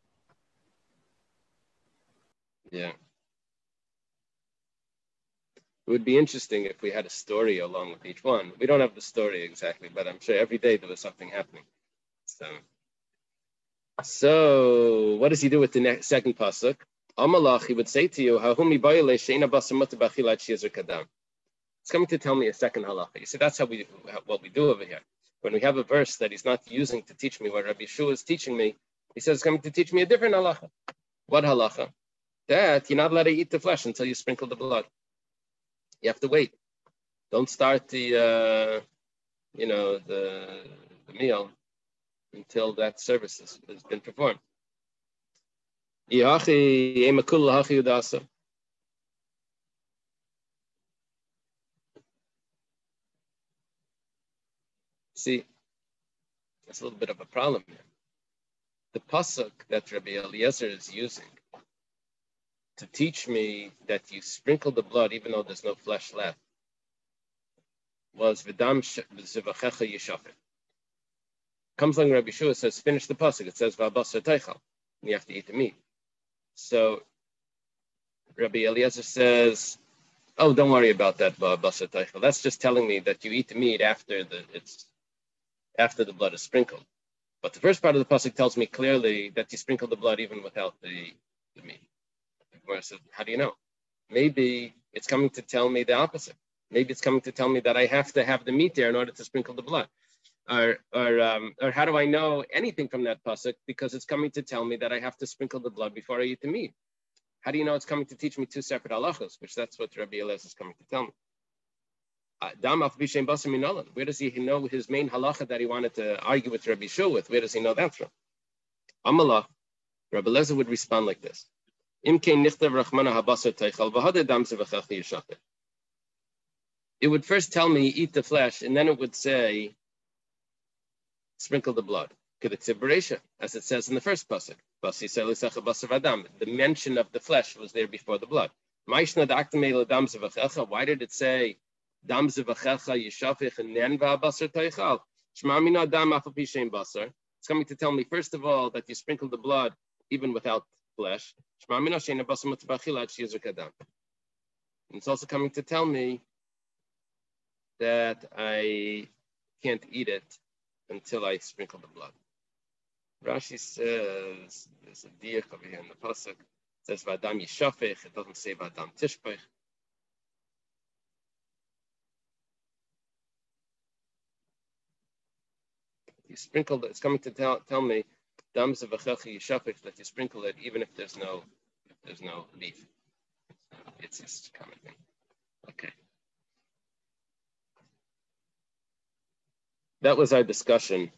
Yeah. It would be interesting if we had a story along with each one. We don't have the story exactly, but I'm sure every day there was something happening. So what does he do with the second pasuk? Amalach, he would say to you, it's coming to tell me a second halacha. You see, that's what we do over here. When we have a verse that he's not using to teach me what Rabbi Yeshua is teaching me, he says it's coming to teach me a different halacha. What halacha? That you're not allowed to eat the flesh until you sprinkle the blood. You have to wait. Don't start the meal until that service has been performed. See, that's a little bit of a problem here. The pasuk that Rabbi Eliezer is using to teach me that you sprinkle the blood even though there's no flesh left was V'dam Zevachecha Yishafet. Comes along Rabbi Yeshua says, finish the pasuk. It says V'abasar Teichal. You have to eat the meat. So Rabbi Eliezer says, oh, don't worry about that V'abasar Teichal. That's just telling me that you eat the meat after the blood is sprinkled. But the first part of the pasuk tells me clearly that you sprinkle the blood even without the meat. Where says, how do you know? Maybe it's coming to tell me the opposite. Maybe it's coming to tell me that I have to have the meat there in order to sprinkle the blood. Or how do I know anything from that pasuk? Because it's coming to tell me that I have to sprinkle the blood before I eat the meat. How do you know it's coming to teach me two separate halachos? Which that's what Rabbi Eliezer is coming to tell me. Where does he know his main halacha that he wanted to argue with Rabbi Shua with? Where does he know that from? Amallah, Rabbi Eliezer would respond like this. It would first tell me eat the flesh, and then it would say sprinkle the blood. As it says in the first pasuk. The mention of the flesh was there before the blood. Why did it say dam zevachecha yishafich and then va'abasar teichal? Shema mina dam afal pi shein basar. It's coming to tell me, first of all, that you sprinkle the blood even without flesh. Shema mina shein basar mutabachil ad sheyizruk adam. And it's also coming to tell me that I can't eat it until I sprinkle the blood. Rashi says, there's a diach over here in the pasuk. It says v'adam yishafich. It doesn't say v'adam tishpech. You sprinkle it. It's coming to tell me dam zevachecha yishafich, that you sprinkle it even if there's no leaf. It's just commenting. Okay. That was our discussion.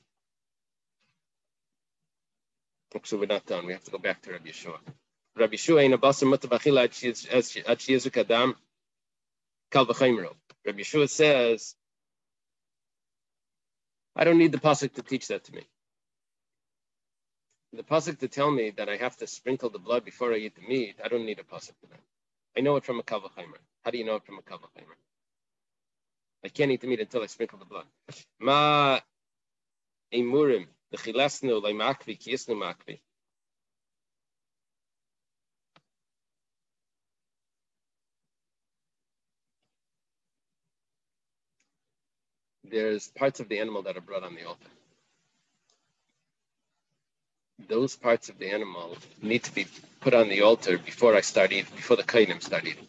Actually, we're not done. We have to go back to Rabbi Yeshua. Rabbi Yeshua in a basar mutabachil ad sheyizruk adam kal v'chayimro. Rabbi Yeshua says, I don't need the pasuk to teach that to me. The pasuk to tell me that I have to sprinkle the blood before I eat the meat, I don't need a pasuk for that. I know it from a kal v'chayimro. How do you know it from a kal v'chayimro? I can't eat the meat until I sprinkle the blood. Ma emurim l'chilasnu l'makvi kiyisnu makvi. There's parts of the animal that are brought on the altar. Those parts of the animal need to be put on the altar before I start eating, before the kainim start eating.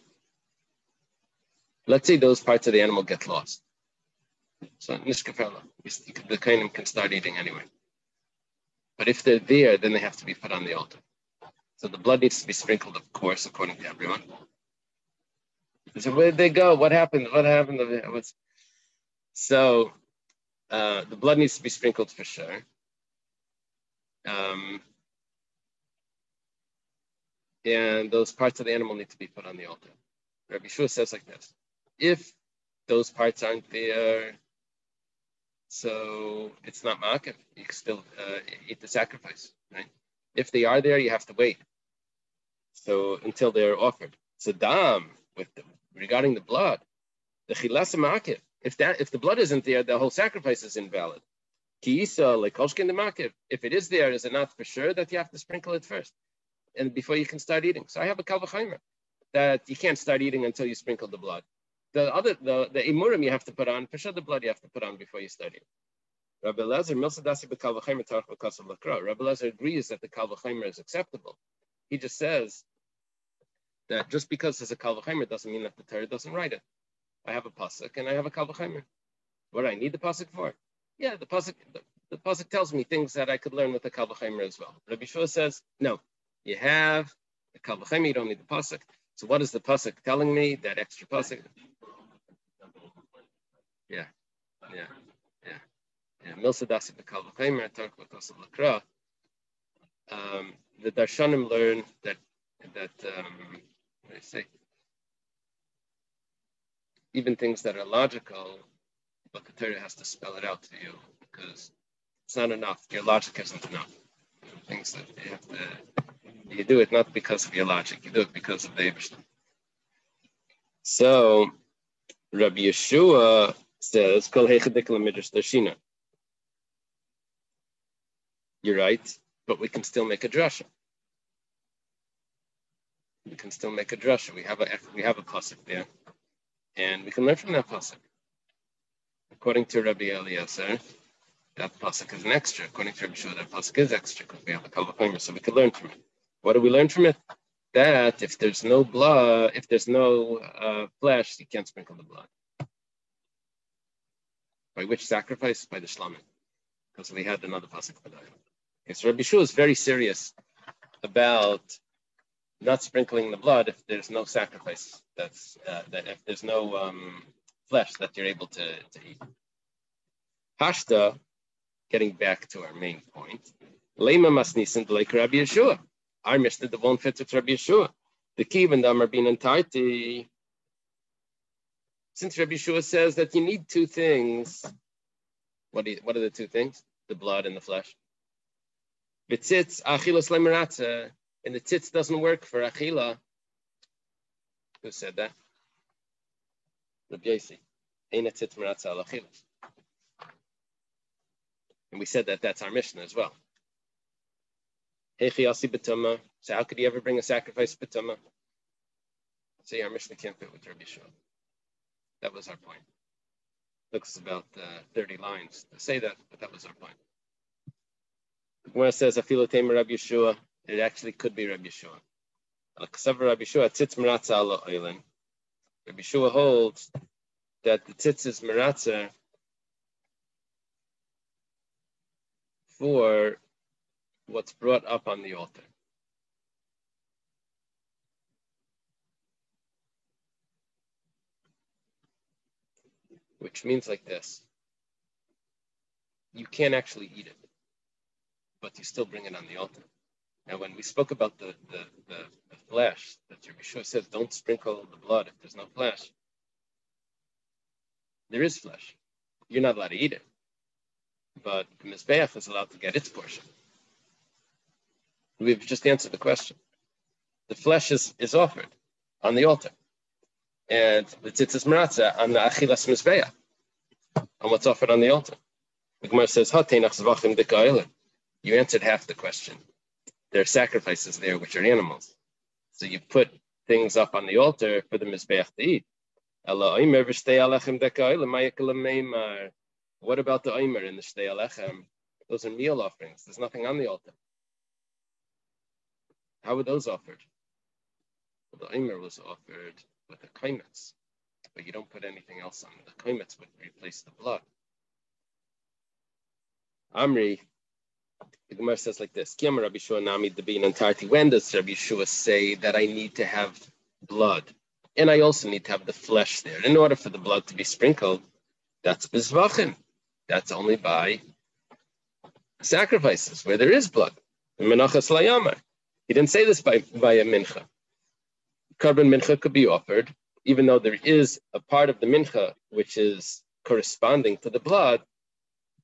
Let's say those parts of the animal get lost. So nishkafela, the kainim can start eating anyway. But if they're there, then they have to be put on the altar. So the blood needs to be sprinkled, of course, according to everyone. So where did they go? What happened? So the blood needs to be sprinkled for sure. And those parts of the animal need to be put on the altar. Rabbi Shua says like this: if those parts aren't there, so it's not ma'akev. You can still eat the sacrifice, right? If they are there, you have to wait. So until they're offered. So dam regarding the blood, the chilas ma'akev. If the blood isn't there, the whole sacrifice is invalid. Kiisa like koshkin the ma'akev. If it is there, is it not for sure that you have to sprinkle it first, and before you can start eating? So I have a kal v'chaymer that you can't start eating until you sprinkle the blood. The imurim you have to put on, for sure the blood you have to put on before you start eating. Rabbi Eliezer agrees that the kal v'chaymer is acceptable. He just says that just because there's a kal v'chaymer doesn't mean that the Torah doesn't write it. I have a pasuk and I have a kal v'chaymer. What do I need the pasuk for? Yeah, the pasuk tells me things that I could learn with the kal v'chaymer as well. Rabbi Shua says, no, you have the kal v'chaymer, you don't need the pasuk. So what is the pasuk telling me? That extra pasuk? Yeah. Milsa dasik the kal v'chaymer, talk about kosel l'kra. The darshanim learn that what do I say? Even things that are logical, but the Torah has to spell it out to you because it's not enough. Your logic isn't enough. Things that you do it not because of your logic, you do it because of the Eibishter. So Rabbi Yeshua says, Kol heichadik l'midrash darshina. You're right, but we can still make a drasha. We can still make a drasha. We have a pasuk there, and we can learn from that pasuk. According to Rabbi Eliezer, that pasuk is an extra. According to Rabbi Shua, that pasuk is extra because we have a kal v'chaymer, so we can learn from it. What do we learn from it? That if there's no blood, if there's no flesh, you can't sprinkle the blood. By which sacrifice? By the shlamim. Because we had another pasuk for that. Okay, so Rabbi Yeshua is very serious about not sprinkling the blood if there's no sacrifice. That if there's no flesh that you're able to eat. Hashta, getting back to our main point, Lema masnisin like Rabbi Yeshua. Our Mishnah that won't fit with Rabbi Yeshua. The key and Amar bin entirety. Since Rabbi Yeshua says that you need two things, what are the two things? The blood and the flesh. B'tzitz achilas lemeratza, and the tzitz doesn't work for achila. Who said that? Rabbi Yossi. Ein tzitz meratza al achilas. And we said that that's our Mishnah as well. Hechi asi b'tuma. So how could he ever bring a sacrifice b'tuma? See, our Mishnah can't fit with Rabbi Yeshua. That was our point. Looks about 30 lines to say that, but that was our point. When it says afilu tema Rabbi Yeshua, it actually could be Rabbi Yeshua. Al-Kasav Rabbi Yeshua tzitz meratza ala oilin. Rabbi Yeshua holds that the tzitz is meratza for what's brought up on the altar. Which means like this. You can't actually eat it, but you still bring it on the altar. Now, when we spoke about the flesh, that Rabbi Yeshua says, don't sprinkle the blood if there's no flesh. There is flesh. You're not allowed to eat it. But the Mizbeach is allowed to get its portion. We've just answered the question. The flesh is offered on the altar. And the tzitzis meratza on the achilas Mizbeach, on what's offered on the altar. The Gemara says, you answered half the question. There are sacrifices there which are animals. So you put things up on the altar for the Mizbeach to eat. What about the Omer and the Shtei Alechem? Those are meal offerings. There's nothing on the altar. How were those offered? Well, the Omer was offered with the kaimetz, but you don't put anything else on it. The kaimetz would replace the blood. Amri, the Gemara says like this: when does Rabbi Yeshua say that I need to have blood? And I also need to have the flesh there. In order for the blood to be sprinkled, that's bizvachim. That's only by sacrifices where there is blood. He didn't say this by a mincha. Carbon mincha could be offered, even though there is a part of the mincha which is corresponding to the blood,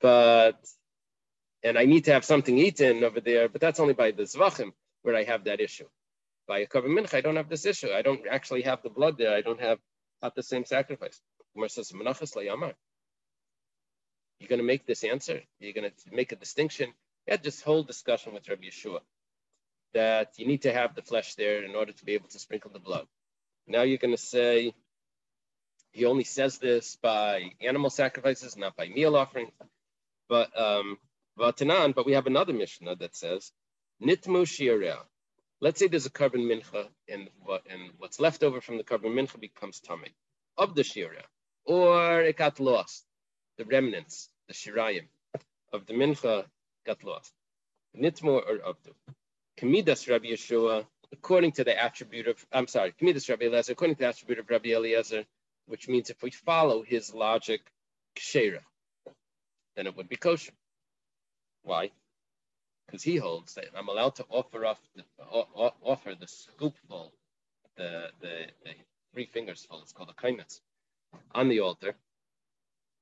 and I need to have something eaten over there, but that's only by the zvachim where I have that issue. By a carbon mincha, I don't have this issue. I don't actually have the blood there. I don't have the same sacrifice. Gemara says, menachas layamar. You're going to make this answer? You're going to make a distinction? You had this whole discussion with Rabbi Yeshua that you need to have the flesh there in order to be able to sprinkle the blood. Now you're going to say he only says this by animal sacrifices, not by meal offerings. But we have another Mishnah that says nitmu shi'areh. Let's say there's a carbon mincha, and what's left over from the carbon mincha becomes tamei of the shi'areh, or it got lost. The remnants, the shirayim of the mincha got lost. Nitmu or avdu. Kamidas Rabbi Yeshua, according to the attribute of, Kamidas Rabbi Eliezer, according to the attribute of Rabbi Eliezer, which means if we follow his logic, kshera, then it would be kosher. Why? Because he holds that I'm allowed to offer the scoopful, the 3 fingers full, it's called a kaimetz, on the altar,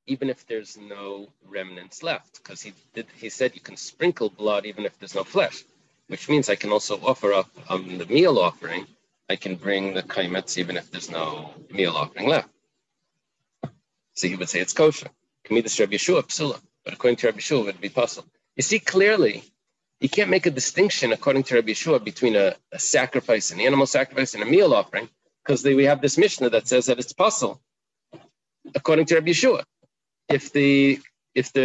even if there's no remnants left, because he said you can sprinkle blood even if there's no flesh, which means I can also offer up the meal offering. I can bring the kaimetz even if there's no meal offering left. So he would say it's kosher. Kamidas Rabbi Yeshua psula, but according to Rabbi Yeshua it would be puzzle. You see clearly, you can't make a distinction according to Rabbi Yeshua between a sacrifice, an animal sacrifice, and a meal offering, because we have this Mishnah that says that it's puzzle, according to Rabbi Yeshua, if the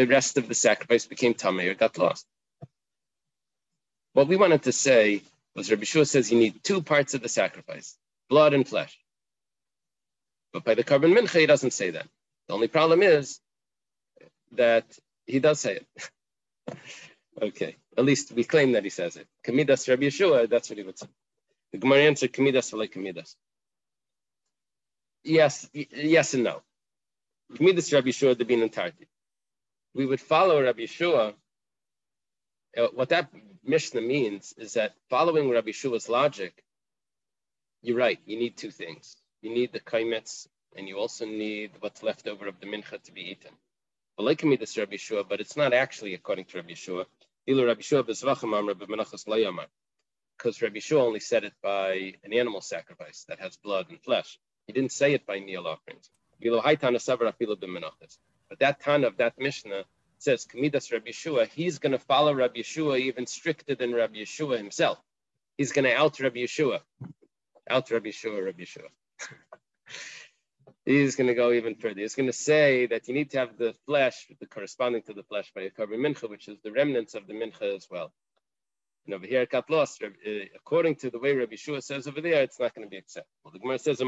rest of the sacrifice became tamei or got lost. What we wanted to say was Rabbi Yeshua says you need 2 parts of the sacrifice, blood and flesh. But by the carbon mincha, he doesn't say that. The only problem is, that he does say it. Okay, at least we claim that he says it. Kamidas Rabbi Yeshua, that's what he would say. The Gemara answered Kamidas like Kamidas. Yes and no. Kamidas Rabbi Yeshua to be an entirety. We would follow Rabbi Yeshua. What that Mishnah means is that following Rabbi Yeshua's logic, you're right, you need two things. You need the kaimetz, and you also need what's left over of the mincha to be eaten. But like Kamidas Rabbi Yeshua, but it's not actually according to Rabbi Yeshua. Because Rabbi Yeshua only said it by an animal sacrifice that has blood and flesh. He didn't say it by meal offerings. But that Tana of that Mishnah says, Kamidas Rabbi Yeshua, he's going to follow Rabbi Yeshua even stricter than Rabbi Yeshua himself. He's going to out Rabbi Yeshua. Out Rabbi Yeshua. He's going to go even further. He's going to say that you need to have the flesh, the corresponding to the flesh by a carbon mincha, which is the remnants of the mincha as well. And over here it got lost. According to the way Rabbi Yeshua says over there, it's not going to be acceptable. The Gemara says,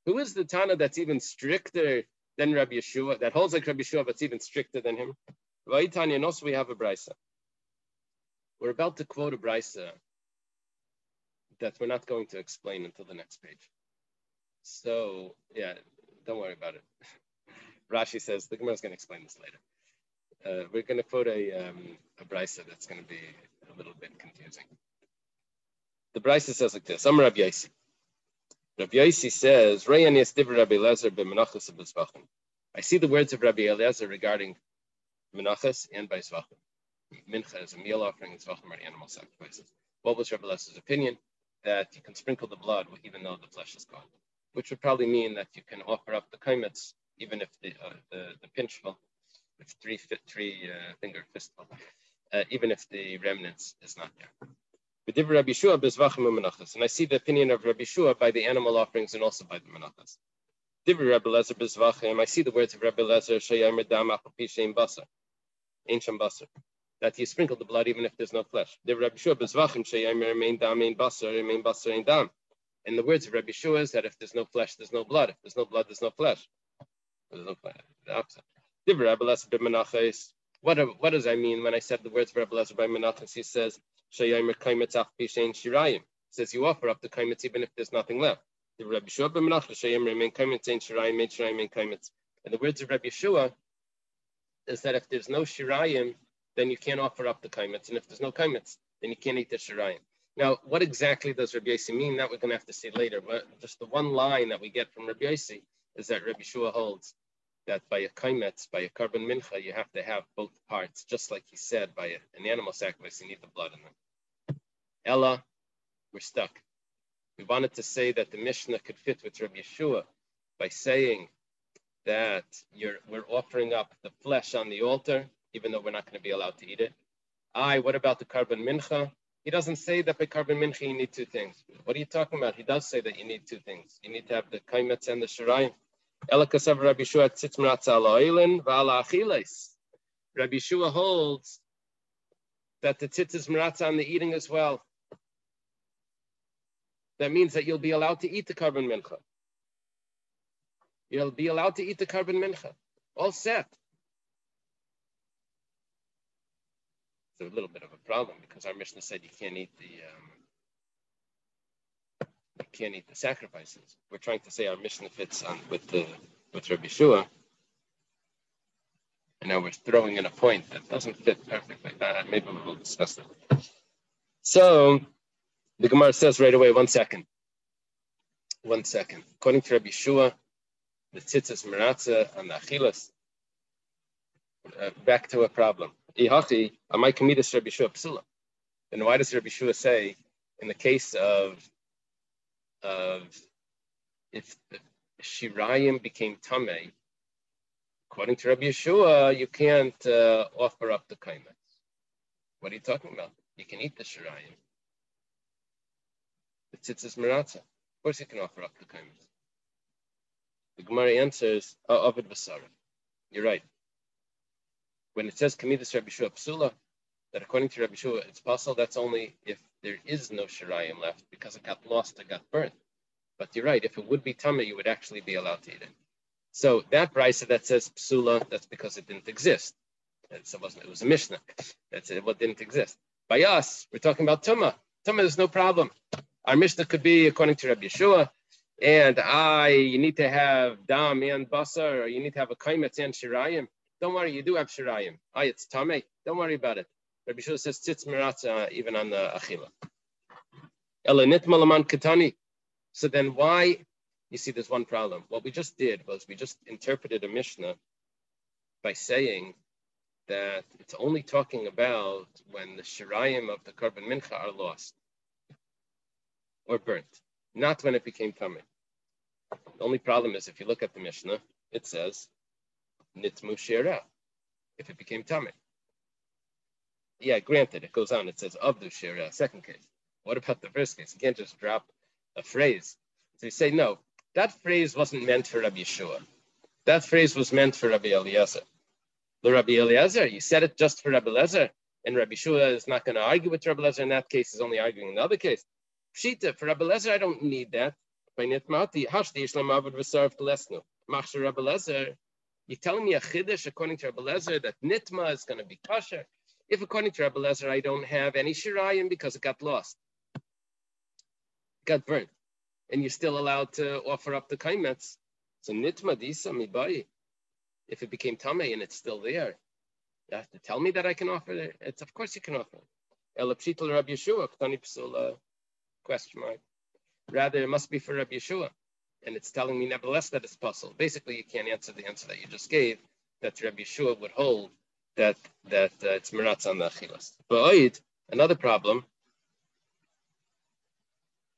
who is the Tana that's even stricter than Rabbi Yeshua, that holds like Rabbi Yeshua, but it's even stricter than him? And also we have a brisa. We're about to quote a brisa that we're not going to explain until the next page. So, yeah, don't worry about it. Rashi says, the Gemara is going to explain this later. We're going to quote a brisa that's going to be a little bit confusing. The brisa says like this, Amar Rabbi Yosi. Rabbi Yosi says, I see the words of Rabbi Eliezer regarding menachas and by zvachim. Mincha is a meal offering, and zvachim are animal sacrifices. What was Rabbi Eliezer opinion? That you can sprinkle the blood even though the flesh is gone, which would probably mean that you can offer up the kaimetz even if the pinchful, with three finger fistful, even if the remnants is not there. And I see the opinion of Rabbi Yeshua by the animal offerings and also by the menachas. I see the words of Rabbi Eliezer that you sprinkle the blood even if there's no flesh. In the words of Rabbi Yeshua is that if there's no flesh, there's no blood. If there's no blood, there's no flesh. There's no flesh. The opposite. What does I mean when I said the words of Rabbi Eliezer by menachas? He says, he says you offer up the kaimetz even if there's nothing left. And the words of Rabbi Yeshua is that if there's no shirayim, then you can't offer up the kaimetz. And if there's no kaimetz, then you can't eat the shirayim. Now, what exactly does Rabbi Yosi mean? That we're going to have to see later. But just the one line that we get from Rabbi Yosi is that Rabbi Yeshua holds that by a kaimetz, by a carbon mincha, you have to have both parts, just like he said, by an animal sacrifice, you need the blood in them. Ella, we're stuck. We wanted to say that the Mishnah could fit with Rabbi Yeshua by saying that we're offering up the flesh on the altar, even though we're not going to be allowed to eat it. What about the carbon mincha? He doesn't say that by carbon mincha you need two things. What are you talking about? He does say that you need two things. You need to have the kaimetz and the shirayim. Rabbi Yeshua holds that the tzitz is maratza on the eating as well. That means that you'll be allowed to eat the carbon mincha. You'll be allowed to eat the carbon mincha. All set. It's a little bit of a problem because our Mishnah said you can't eat the sacrifices. We're trying to say our Mishnah fits on with Rabbi Yeshua, and now we're throwing in a point that doesn't fit perfectly. Maybe we'll discuss that. So the Gemara says right away, one second. According to Rabbi Yeshua, the tzitzis meratza and the achilas. Back to a problem. Ihachi, amai kamidas Rabbi Yeshua psula. Then why does Rabbi Yeshua say, in the case of if the shirayim became tamei, according to Rabbi Yeshua, you can't offer up the kaimetz. What are you talking about? You can eat the shirayim. The tzitzis meratza. Of course you can offer up the kaimetz. The Gemara answers, Ovid Basara. You're right. When it says Kamidas Rabbi Yeshua Psula, that according to Rabbi Yeshua it's possible, that's only if there is no shirayim left because it got lost or got burnt. But you're right, if it would be tamei, you would actually be allowed to eat it. So that brisa that says psula, that's because it didn't exist. It was a Mishnah. That's it, what didn't exist. By us, we're talking about Tumah. Tumah, there's no problem. Our Mishnah could be according to Rabbi Yeshua, and you need to have dam and basar, or you need to have a kaimetz and shirayim. Don't worry, you do have shirayim. It's tamei. Don't worry about it. Rabbi Yeshua says tzitz meratza even on the achila. Ela nitma laman katani. So then why? You see, there's one problem. What we just did was we just interpreted a Mishnah by saying that it's only talking about when the shirayim of the korban mincha are lost or burnt, not when it became tamei. The only problem is if you look at the Mishnah, it says nitmu shira, if it became tamei. Yeah, granted, it goes on. It says avdu shira, second case. What about the first case? You can't just drop a phrase. So you say, no, that phrase wasn't meant for Rabbi Yeshua. That phrase was meant for Rabbi Eliezer. The Rabbi Eliezer, you said it just for Rabbi Eliezer, and Rabbi Yeshua is not going to argue with Rabbi Eliezer in that case, he's only arguing in the other case. Pshita, for Rabbi Eliezer, I don't need that. You're telling me a chiddush according to Rabbi Eliezer that nitma is going to be kosher. If according to Rabbi Eliezer, I don't have any shirayim because it got lost, got burnt, and you're still allowed to offer up the kaimetz. So nitma disa mibai. If it became tamei and it's still there, you have to tell me that I can offer it. It's of course you can offer it. El pshital Rabbi Yeshua ktani psula question mark. Rather, it must be for Rabbi Yeshua, and it's telling me nevertheless that it's possible. Basically, you can't answer the answer that you just gave. That Rabbi Yeshua would hold that it's meratz on the achilas. But another problem.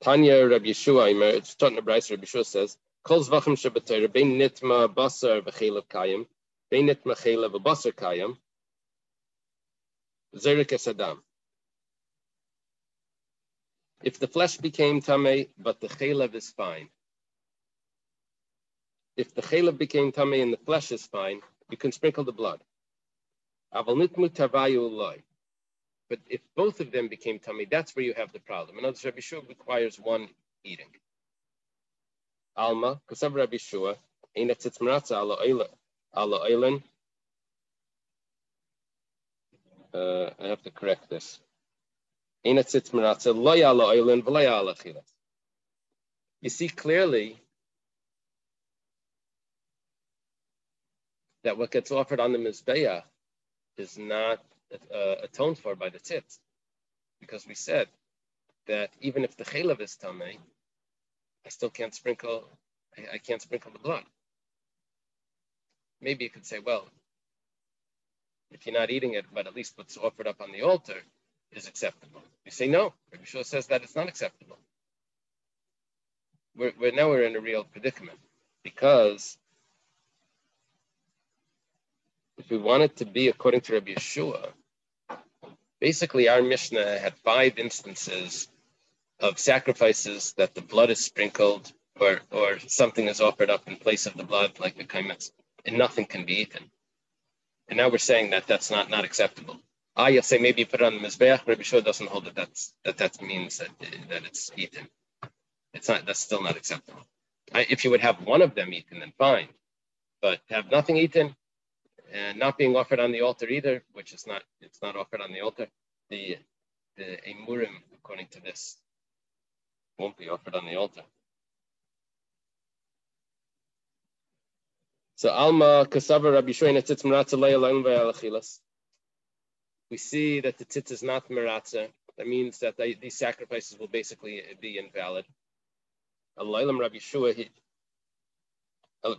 Tanya Rabbi Yeshua, it's taught in the Bryce. Rabbi Yeshua says, "Kol zvachim shebetorah bein nitma basar v'chelav kayim, bein nitma chelav v'basar kayim, zerik es adam." If the flesh became tamei, but the chelav is fine. If the chelav became tamei and the flesh is fine, you can sprinkle the blood. Aval nitmu tavayu loy. But if both of them became tamei, that's where you have the problem. In other words, Rabbi Yeshua requires one eating. Alma, kasav Rabbi Yeshua, eina tzitz meratza ala oilen. I have to correct this. Eina tzitz meratza loy ala oilen v'loy ala chilas. You see clearly that what gets offered on the mizbeach is not atoned for by the tzitz, because we said that even if the chelav is tamei, I still can't sprinkle. I can't sprinkle the blood. Maybe you could say, well, if you're not eating it, but at least what's offered up on the altar is acceptable. You say no. Rabbi Yeshua says that it's not acceptable. We're in a real predicament, because if we want it to be according to Rabbi Yeshua, basically our Mishnah had 5 instances of sacrifices that the blood is sprinkled or something is offered up in place of the blood, like the kaimetz, and nothing can be eaten. And now we're saying that that's not acceptable. You'll say maybe you put it on the mizbeach. Rabbi Yeshua doesn't hold that means that it's eaten. It's not. That's still not acceptable. If you would have one of them eaten, then fine. But to have nothing eaten and not being offered on the altar either, which is not. It's not offered on the altar. The emurim, according to this, won't be offered on the altar. So Alma Kasava Rabbi Yeshua tzitz meratza le'alayim ve'alachilas. We see that the tzitz is not meratza. That means that these sacrifices will basically be invalid. Alayim Rabbi Yeshua.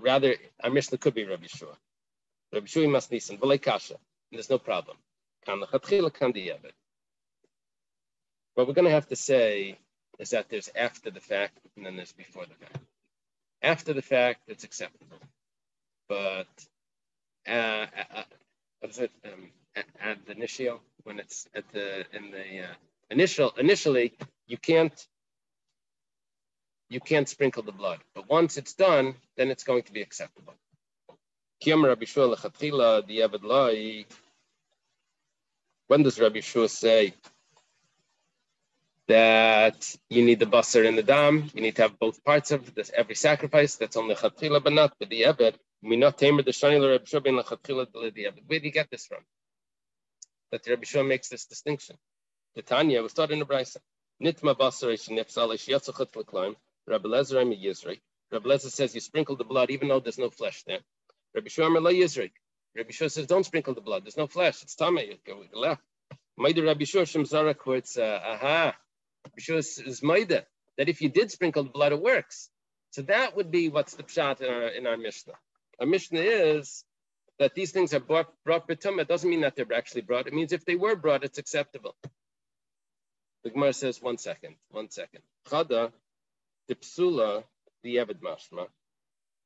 Rather, our Mishnah could be Rabbi Yeshua. Rabbi Yeshua must nisan v'lei kasha, and there's no problem. Kan lechatchila kan di'avad. What we're going to have to say is that there's after the fact and then there's before the fact. After the fact, it's acceptable. But what is it? Ad initio, when it's initially you can't sprinkle the blood. But once it's done, then it's going to be acceptable. When does Rabbi Yeshua say that you need the basar and the dam. You need to have both parts of this every sacrifice. That's only chatchila, but not b'di'eved. We not tamer the shani l'Reb Shua ben lechatchila b'di'eved. Where do you get this from? That Reb Shua makes this distinction. The Tanya was taught in the Brisa. Nitma basar shenifsal shiyatzachut l'klaim. Rabbi Lezer and Yizrik. Rabbi Lezer says you sprinkle the blood even though there's no flesh there. Rabbi Shua lo Yizrik. Rabbi Shua says don't sprinkle the blood. There's no flesh. It's tamei. You go left. Maida Rabbi Shua Shem Zarak, where it's Rabbi Shua is Maida that if you did sprinkle the blood, it works. So that would be what's the pshat in our Mishnah. Our Mishnah is that these things are brought b'tumah. It doesn't mean that they're actually brought. It means if they were brought, it's acceptable. The Gemara says, one second. Chada, the psula, the Eved mashma.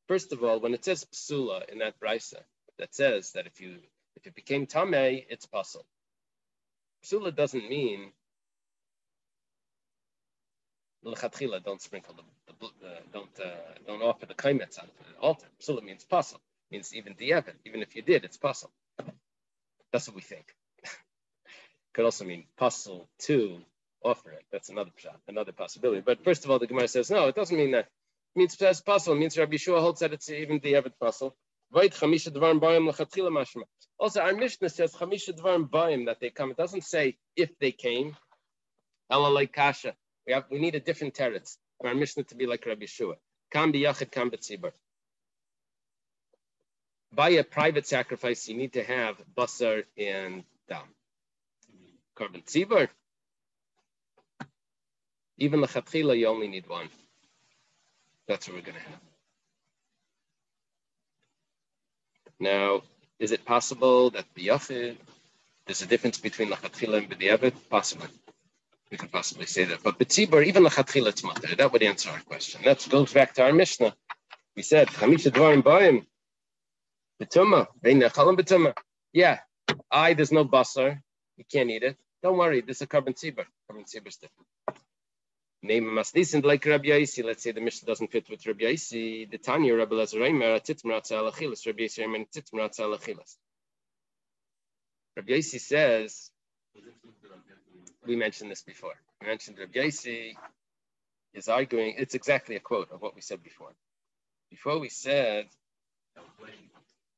First of all, when it says psula in that brisa, that says that if it became tamei, it's pasul. Psula doesn't mean l'chatchila, don't sprinkle don't offer the kaimetz on the altar. Psula means pasul, means even di'eved. Even if you did, it's pasul. That's what we think. Could also mean pasul to offer it. That's another possibility. But first of all, the Gemara says no, it doesn't mean that. It means pasul. It means Rabbi Shua holds that it's even di'eved pasul. Also, our Mishnah says chamisha dvarim bayim that they come. It doesn't say if they came. Ela like kasha. We need a different teretz for our Mishnah to be like Rabbi Shua. Kam biyachid, kam b'tzibur. By a private sacrifice, you need to have basar and dam. Korban tzibur. Even lechatchila, you only need one. That's what we're going to have. Now, is it possible that b'yachid, there's a difference between lechatchila and b'di'eved? Possibly. We could possibly say that. But b'tzibur, even lechatchila, it's matter. That would answer our question. That goes back to our Mishnah. We said, chamisha dvarim bayim, b'tumah, vein nechalim b'tumah. Yeah, there's no basar. You can't eat it. Don't worry, this is a korban tzibur. Korban tzibur is different. Name masnisin like Rabbi Yaisi. Let's say the Mishnah doesn't fit with Rabbi Yaisi. The Tanya Rabbi Lezer Reimer titmratza alachilas. Rabbi Yaisi Reimer titmratza alachilas. Rabbi Yaisi says, we mentioned this before. We mentioned Rabbi Yaisi is arguing. It's exactly a quote of what we said before. Before we said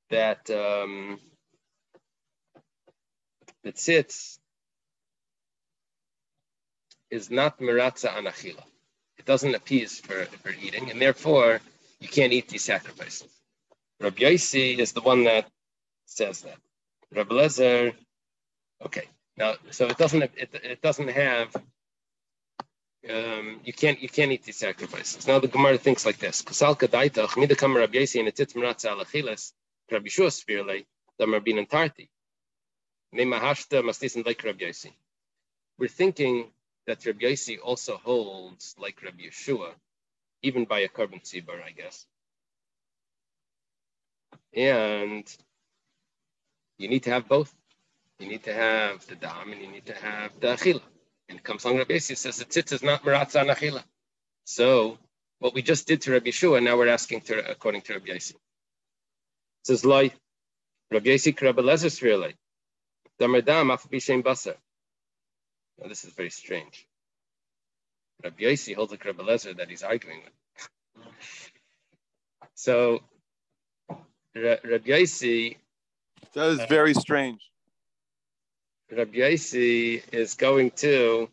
that the tzitz is not miratza anachila. It doesn't appease for eating, and therefore you can't eat these sacrifices. Rabbi Yaisi is the one that says that. Rabbi Lezer, okay. Now, so it doesn't have. You can't eat these sacrifices. Now the Gemara thinks like this: Kasal kadaitach midakam Rabbi Yaisi and etit miratza alachilas Rabbi Shua spirlei damar binan tarti. Neimahashta maslisin like Rabbi Yaisi. We're thinking that Rabbi Yaisi also holds like Rabbi Yeshua, even by a korban tzibur, I guess. And you need to have both. You need to have the dam and you need to have the achila. And it comes along Rabbi Yaisi says the tzitz is not miratza and achila. So what we just did to Rabbi Yeshua, now we're asking according to Rabbi Yaisi. It says like Rabbi Yaisi Rabbi Lezer Svirlei. Damar dam af b'shem basar. Now, this is very strange. Rabbi Yaisi holds like Rabbi Lezer that he's arguing with. So, Rabbi Yaisi... That is very strange. Rabbi Yaisi is going to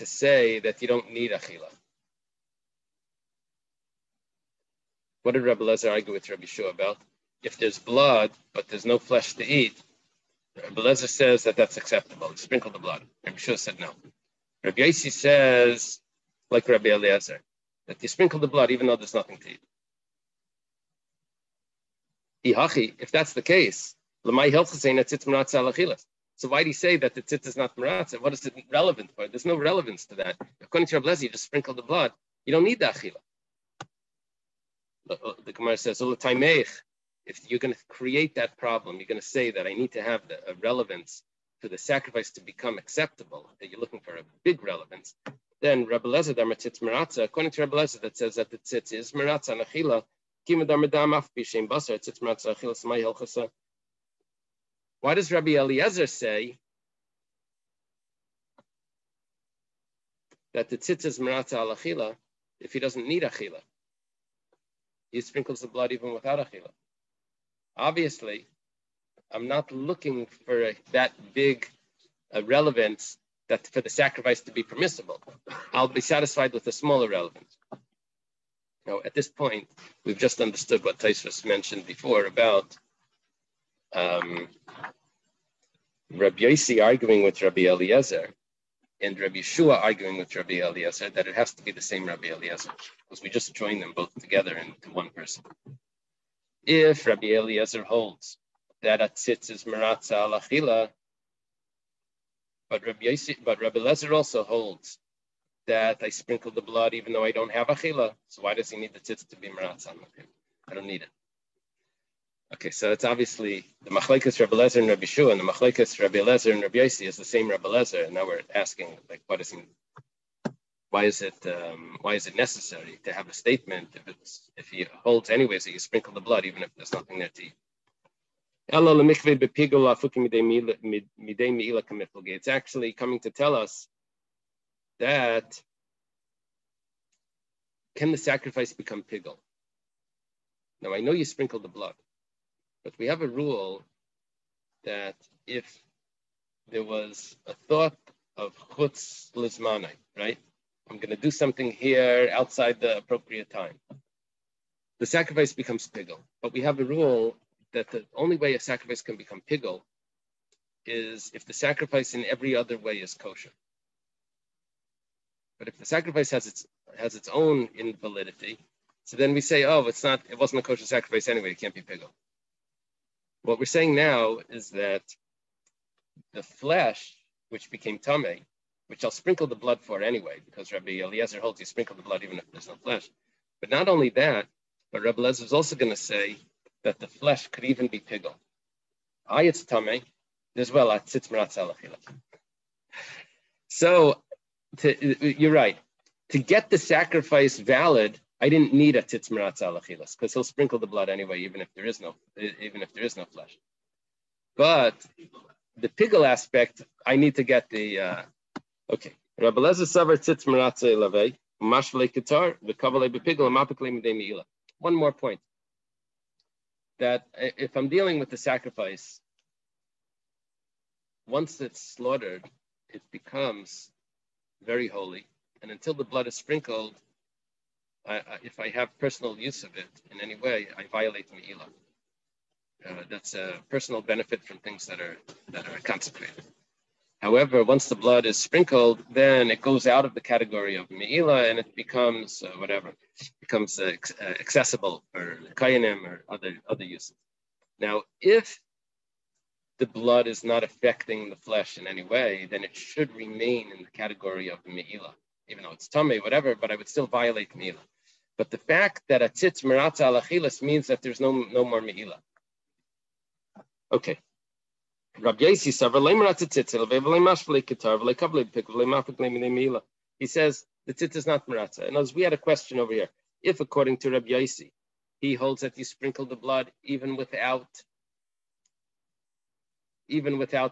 say that you don't need achila. What did Rabbi Lezer argue with Rabbi Shua about? If there's blood, but there's no flesh to eat, Rabbi Lezer says that that's acceptable. You sprinkle the blood. Rabbi Shua said no. Rabbi Yaisi says, like Rabbi Eliezer, that you sprinkle the blood even though there's nothing to eat. If that's the case, so why do you say that the tzitz is not maratza? What is it relevant for? There's no relevance to that. According to Rabbi Lezer, you just sprinkle the blood. You don't need the achila. The Gemara says, if you're going to create that problem, you're going to say that I need to have a relevance for the sacrifice to become acceptable, that you're looking for a big relevance, then Rabbi Lezer, according to Rabbi Lezer, that says that the tzitz is maratza and achila, why does Rabbi Eliezer say that the tzitz is meratza al achila if he doesn't need achila. He sprinkles the blood even without achila. Obviously, I'm not looking for that big relevance that for the sacrifice to be permissible. I'll be satisfied with a smaller relevance. Now, at this point, we've just understood what Tosfos mentioned before about Rabbi Yosi arguing with Rabbi Eliezer and Rabbi Yeshua arguing with Rabbi Eliezer that it has to be the same Rabbi Eliezer, because we just joined them both together into one person. If Rabbi Eliezer holds that a tzitz is meratza al achila, but Rabbi Eliezer also holds that I sprinkle the blood even though I don't have achila, so why does he need the tzitz to be meratza al achila? I don't need it. Okay, so it's obviously the machlekes Rabbi Eliezer and Rabbi Yeshua, and the machlekes Rabbi Eliezer and Rabbi Yosi is the same Rabbi Eliezer, and now we're asking, like, why is it necessary to have a statement if he holds anyways that you sprinkle the blood even if there's nothing there to eat? It's actually coming to tell us that can the sacrifice become pigul? Now I know you sprinkled the blood, but we have a rule that if there was a thought of chutz lizmanai, right? I'm going to do something here outside the appropriate time. The sacrifice becomes pigul. But we have a rule that the only way a sacrifice can become pigul is if the sacrifice in every other way is kosher. But if the sacrifice has its own invalidity, so then we say, oh, it wasn't a kosher sacrifice anyway, it can't be pigul. What we're saying now is that the flesh, which became tamei, which I'll sprinkle the blood for anyway, because Rabbi Eliezer holds you sprinkle the blood even if there's no flesh. But not only that, but Rabbi Eliezer is also going to say that the flesh could even be pigul. It's tamei, as well as tzitz meratza al achila. So you're right. To get the sacrifice valid, I didn't need a tzitz meratza al achilas because he'll sprinkle the blood anyway, even if there is no flesh. But the pigul aspect, I need to get the okay. Rabbi Eliezer savar tzitz meratza elavei mashvei ketar v'kavalei bepigul amapiklei midei meila. One more point. That if I'm dealing with the sacrifice, once it's slaughtered, it becomes very holy. And until the blood is sprinkled, if I have personal use of it in any way, I violate meila. That's a personal benefit from things that are consecrated. However, once the blood is sprinkled, then it goes out of the category of meila and it becomes accessible for kayanim or other uses. Now, if the blood is not affecting the flesh in any way, then it should remain in the category of meila, even though it's tamei, whatever. But I would still violate meila. But the fact that a tzitz meratza al achilas means that there's no more meila. Okay. Rabbi Yosi savar lo meratza tzitz v'lo mashvei ketar v'lo kavalei bepigul v'lo mafiklei midei meila. He says the tzitz is not meratza. And as we had a question over here, if according to Rabbi Yosi, he holds that you sprinkle the blood even without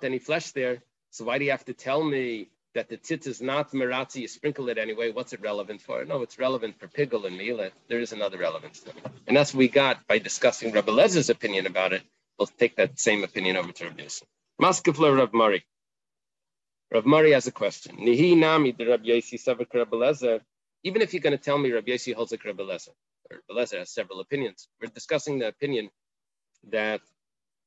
any flesh there, so why do you have to tell me that the tzitz is not meratza, you sprinkle it anyway? What's it relevant for? No, it's relevant for pigul and meila. There is another relevance to it. And that's what we got by discussing Rabbi Eliezer opinion about it. We'll take that same opinion over to Rabbi Yosi. Maskefler Rav Mari. Rav Mari has a question. Nihi nami de Rabbi Yosi savak Rabbi Eliezer. Even if you're going to tell me Rabbi Yosi holds like Rabbi Eliezer, or Rabbi Eliezer has several opinions, we're discussing the opinion that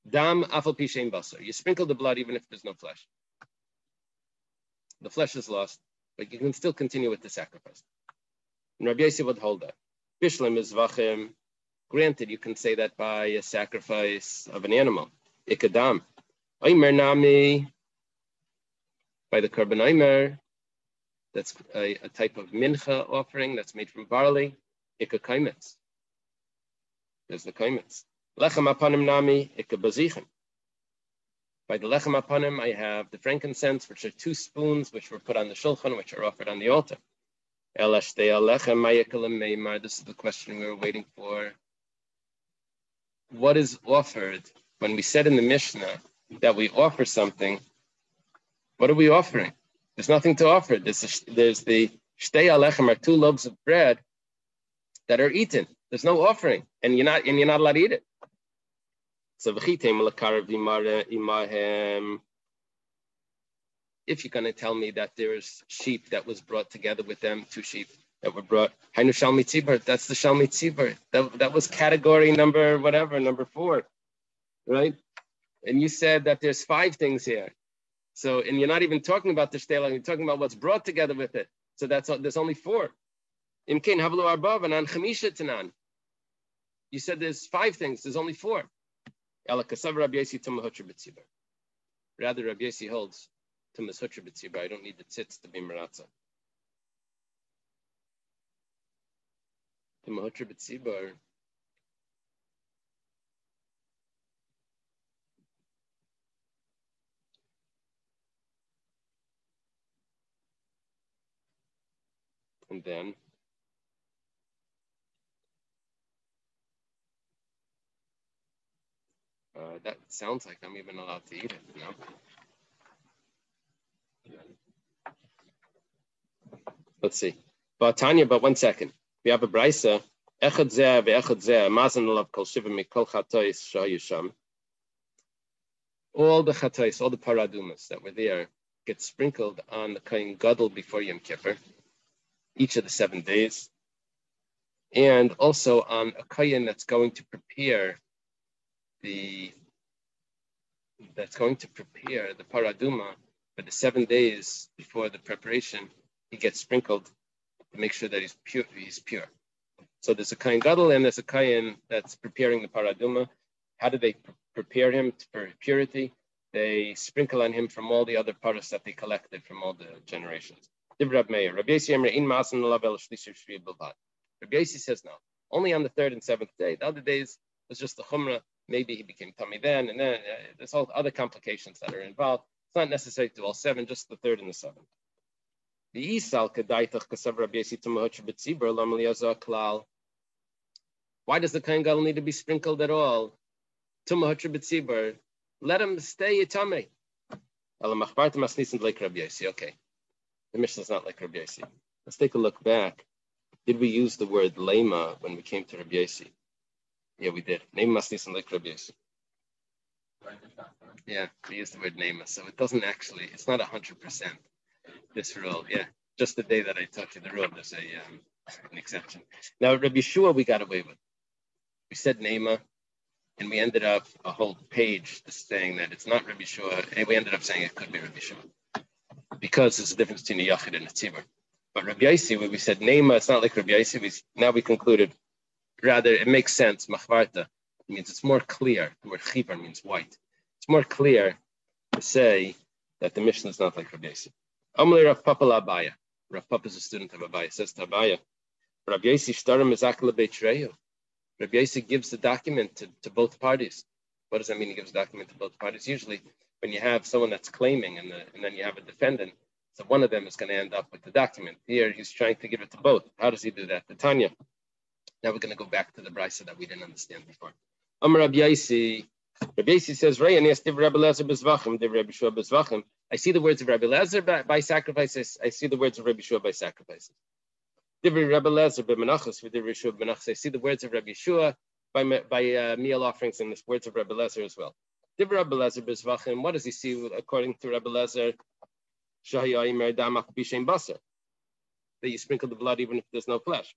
dam afal pi shein basar. You sprinkle the blood even if there's no flesh. The flesh is lost, but you can still continue with the sacrifice. And Rabbi Yosi would hold that. Bishlam mizvachim. Granted, you can say that by a sacrifice of an animal. Ikadam. Oimer nami. By the karban oimer. That's a type of mincha offering that's made from barley. Ika kaimetz. There's the kaimetz. Lechem apanim nami. Ika bazichim. By the lechem apanim, I have the frankincense, which are 2 spoons, which were put on the shulchan, which are offered on the altar. This is the question we were waiting for. What is offered? When we said in the Mishnah that we offer something, what are we offering? There's nothing to offer. There's the Shtei alechem are 2 loaves of bread that are eaten. There's no offering, and you're not allowed to eat it. So if you're going to tell me that there's sheep that was brought together with them, 2 sheep that were brought, that's the Shalmi Tzibur. That was category number 4, right? And you said that there's 5 things here. So, and you're not even talking about the shtela, you're talking about what's brought together with it. So there's only 4. You said there's 5 things, there's only 4. Rather, Rabbi Yossi holds Tumas Hutra B'tzibur. I don't need the tzitz to be Maratza. Tumas Hutra B'tzibur. And then that sounds like I'm even allowed to eat it, you know? Let's see. But Tanya, but 1 second. We have a brisa. Echad zeh ve'echad zeh mazan alav kol shiva mikol chatois shayusham. All the chatois, all the paradumas that were there, get sprinkled on the kohen gadol before Yom Kippur, each of the 7 days, and also on a kohen that's going to prepare the paraduma for the 7 days before the preparation. He gets sprinkled to make sure that he's pure. So there's a kohen gadol and there's a kohen that's preparing the paraduma. How do they prepare him for purity? They sprinkle on him from all the other paras that they collected from all the generations. Rabbi Yossi says no, only on the 3rd and 7th day. The other days was just the chumrah. Maybe he became tummy then, and then there's all other complications that are involved. It's not necessary to do all 7, just the 3rd and the 7th. The Isal Kedaitach Kasav Rabbi Yossi Tumahoch B'tzibur Lam Liyazah Klal. Why does the kohen gadol need to be sprinkled at all? Tumahoch B'tzibur. Let him stay a tummy. Alamachbarta Masnisin like Rabbi Yossi. Okay, the Mishnah is not like Rabbi Yossi. Let's take a look back. Did we use the word lema when we came to Rabbi Yossi? Yeah, we did. Name Masnisin like Rabbi Yossi. Yeah, we used the word nema, so it doesn't actually. It's not 100%. This rule, yeah. Just the day that I taught you the rule, there's an exception. Now, Rabbi Yeshua, we got away with. We said Nema, and we ended up a whole page saying that it's not Rabbi Yeshua, and we ended up saying it could be Rabbi Yeshua, because there's a difference between a Yachid and a Tzibur. But Rabbi Yossi, when we said Nema, it's not like Rabbi Yossi. Now we concluded, rather, it makes sense, Machvarta. It means it's more clear. The word Chipar means white. It's more clear to say that the Mishnah is not like Rabbi Yossi. Amalei Rav Papa Abaya. Rav Papa is a student of Abaya. Says to Abaya, Rabbi Yossi shtarim mezakla beitreyu. Rabbi Yossi gives the document to both parties. What does that mean? He gives the document to both parties. Usually, when you have someone that's claiming and then you have a defendant, so one of them is going to end up with the document. Here, he's trying to give it to both. How does he do that? The Tanya. Now we're going to go back to the brisa that we didn't understand before. Rabbi Yossi says, I see the words of Rabbi Lezer by sacrifices. I see the words of Rabbi Yeshua by sacrifices. I see the words of Rabbi Yeshua by meal offerings and the words of Rabbi Lezer as well. What does he see according to Rabbi Lezer? That you sprinkle the blood even if there's no flesh.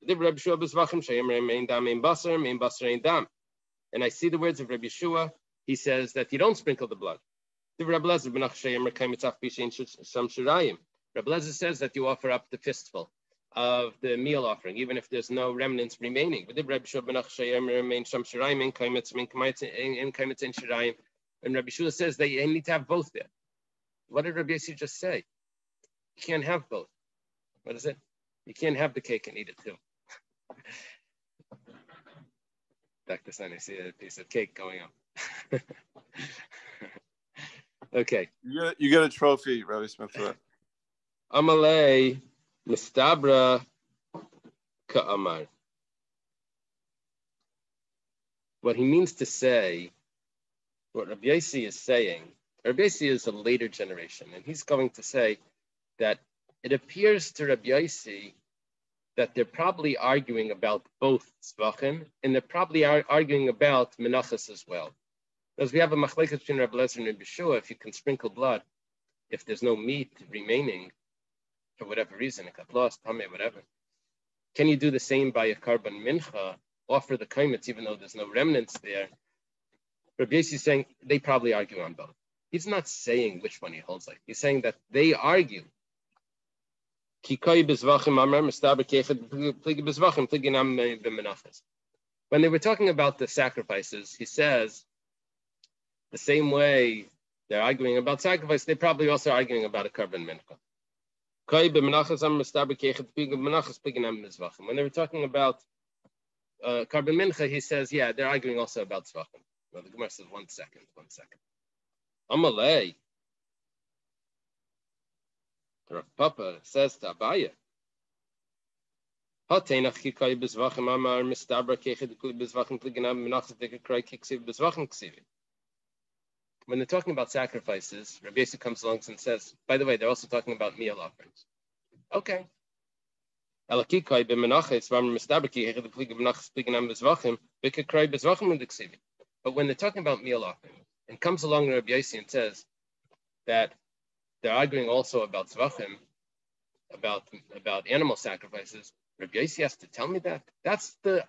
And I see the words of Rabbi Yeshua. He says that you don't sprinkle the blood. Rabbi Lezer says that you offer up the fistful of the meal offering, even if there's no remnants remaining. And Rabbi Yeshua says that you need to have both there. What did Rabbi Yossi just say? You can't have both. What is it? You can't have the cake and eat it too. Dr. Stein, I see a piece of cake going up. Okay. You get a trophy, Rabbi Smith, for that. Amalei Mistabra Ka'amar. What he means to say, what Rabbi Yossi is saying, Rabbi Yossi is a later generation, and he's going to say that it appears to Rabbi Yossi that they're probably arguing about both tzvachim, and they're probably arguing about menachas as well. Because we have a machlekes between Rabbi Eliezer and Rabbi Yeshua, if you can sprinkle blood, if there's no meat remaining, for whatever reason, it got lost, whatever. Can you do the same by a karban mincha, offer the kaimitz even though there's no remnants there? Rabbi Yossi is saying they probably argue on both. He's not saying which one he holds like. He's saying that they argue. When they were talking about the sacrifices, he says, the same way they're arguing about sacrifice, they're probably also arguing about a karban mincha. When they were talking about karban mincha, he says, yeah, they're arguing also about tzvachim. Well, the Gemara says, one second. Amalei. Rav Papa says to Abaya, when they're talking about sacrifices, Rabbi Yossi comes along and says, by the way, they're also talking about meal offerings. Okay. But when they're talking about meal offerings, and comes along Rabbi Yossi and says that they're arguing also about tzvachim, about animal sacrifices, Rabbi Yossi has to tell me that. That's the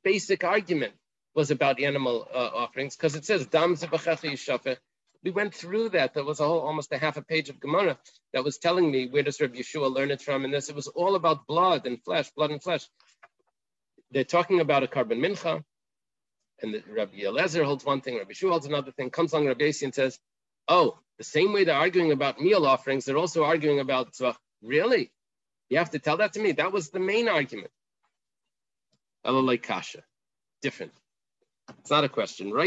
basic argument was about animal offerings, because it says dam zebachecha yishafech. We went through that. There was almost a half a page of Gemara that was telling me where does Rabbi Yeshua learn it from, and this. It was all about blood and flesh. They're talking about a karban mincha, and Rabbi Eliezer holds one thing, Rabbi Yeshua holds another thing. Comes along Rabbi Yossi and says, oh, the same way they're arguing about meal offerings, they're also arguing about tzvach. Really? You have to tell that to me? That was the main argument. Elalei kasha. Different. It's not a question. What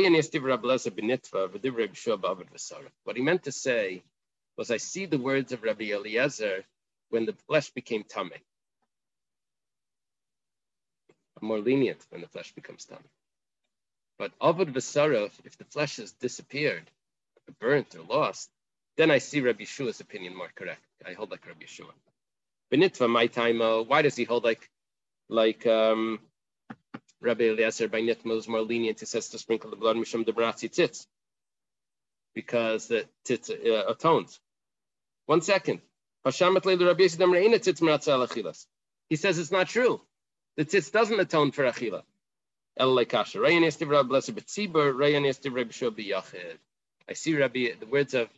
he meant to say was, I see the words of Rabbi Eliezer when the flesh became tamei. More lenient when the flesh becomes tamei. But avad v'sarav, if the flesh has disappeared, or burnt or lost, then I see Rabbi Yeshua's opinion more correct. I hold like Rabbi Yeshua. Benitva, my time, why does he hold like Rabbi Eliezer by Nitma is more lenient? He says to sprinkle the blood mishum debratzi tzitz, because the tzitz atones. 1 second. He says it's not true. The tzitz doesn't atone for achila. I see the words of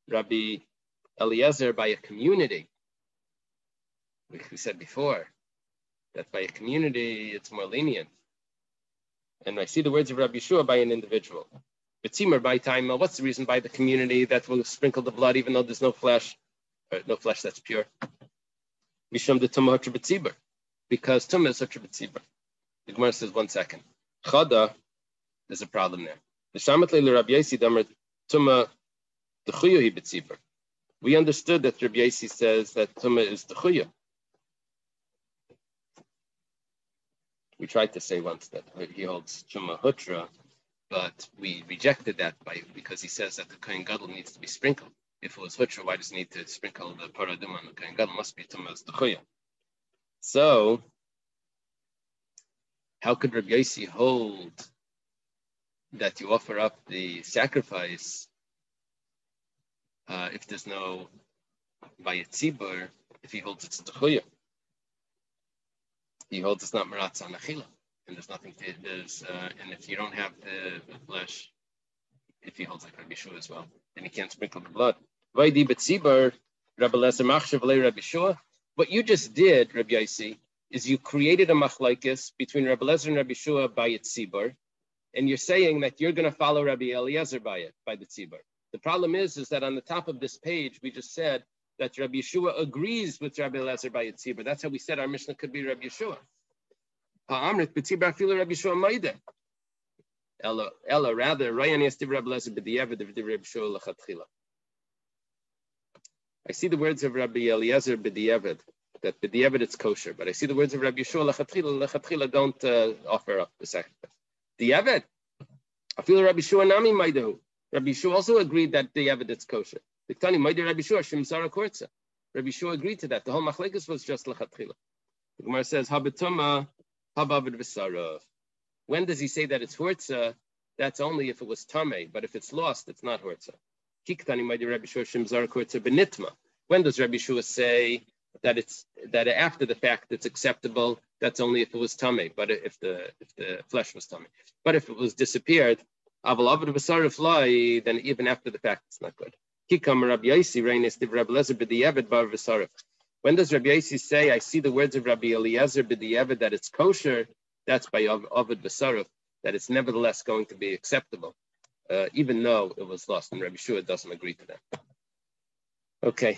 Rabbi Eliezer by a community. We said before that by a community it's more lenient. And I see the words of Rabbi Yeshua by an individual. Betzimer by time, what's the reason by the community that will sprinkle the blood even though there's no flesh, or no flesh that's pure? Mishum de tumah hotra betziber, because tumah is hotra betziber. The Gemara says 1 second. Chada, there's a problem there. The shamat leil Rabbi Yossi damer tumah dechuya hi betziber. We understood that Rabbi Yossi says that tumah is dechuya. We tried to say once that he holds Chuma Hutra, but we rejected that because he says that the Kohen Gadol needs to be sprinkled. If it was Hutra, why does he need to sprinkle the Paradum on the Kohen Gadol? Must be Tumas Dechuya. So, how could Rabbi Yossi hold that you offer up the sacrifice if there's no Bayit Tzibur, if he holds it's Dechuya? He holds it's not meratz on achila, and there's nothing to and if you don't have the flesh, if he holds like Rabbi Yeshua as well, then he can't sprinkle the blood. What you just did, Rabbi Yossi, is you created a machlokes between Rabbi Eliezer and Rabbi Yeshua by tzibur, and you're saying that you're going to follow Rabbi Eliezer by the tzibur. The problem is that on the top of this page we just said that Rabbi Yeshua agrees with Rabbi Eliezer by Yitzibur. That's how we said our Mishnah could be Rabbi Yeshua. Ella, rather, I see the words of Rabbi Eliezer b'di'evid, that b'di'evid it's kosher, but I see the words of Rabbi Yeshua lechatchila don't offer up the sacrifice. Di'evid, I feel Rabbi Yeshua nami maidahu. Rabbi Yeshua also agreed that b'di'evid it's kosher. Rabbi Yeshua, Rabbi Shua agreed to that. The whole machlekes was just lechatchila. The Gemara says, habetuma, habavid v'sarav. When does he say that it's hortza? That's only if it was tamei, but if it's lost, it's not hortza. Kiktani ma'di Rabbi Shua shimzar hortza benitma. When does Rabbi Shua say that after the fact it's acceptable? That's only if it was tamei, but if the flesh was tamei. But if it was disappeared, aval avid v'sarav fly, then even after the fact it's not good. Kikam Rabbi Yaisi reinis div Rabbi Eliezer b'di'evet bar v'sarav. When does Rabbi Yaisi say, I see the words of Rabbi Eliezer b'di'evet that it's kosher? That's by Ovid V'sarav, that it's nevertheless going to be acceptable, even though it was lost. And Rabbi Shua doesn't agree to that. Okay.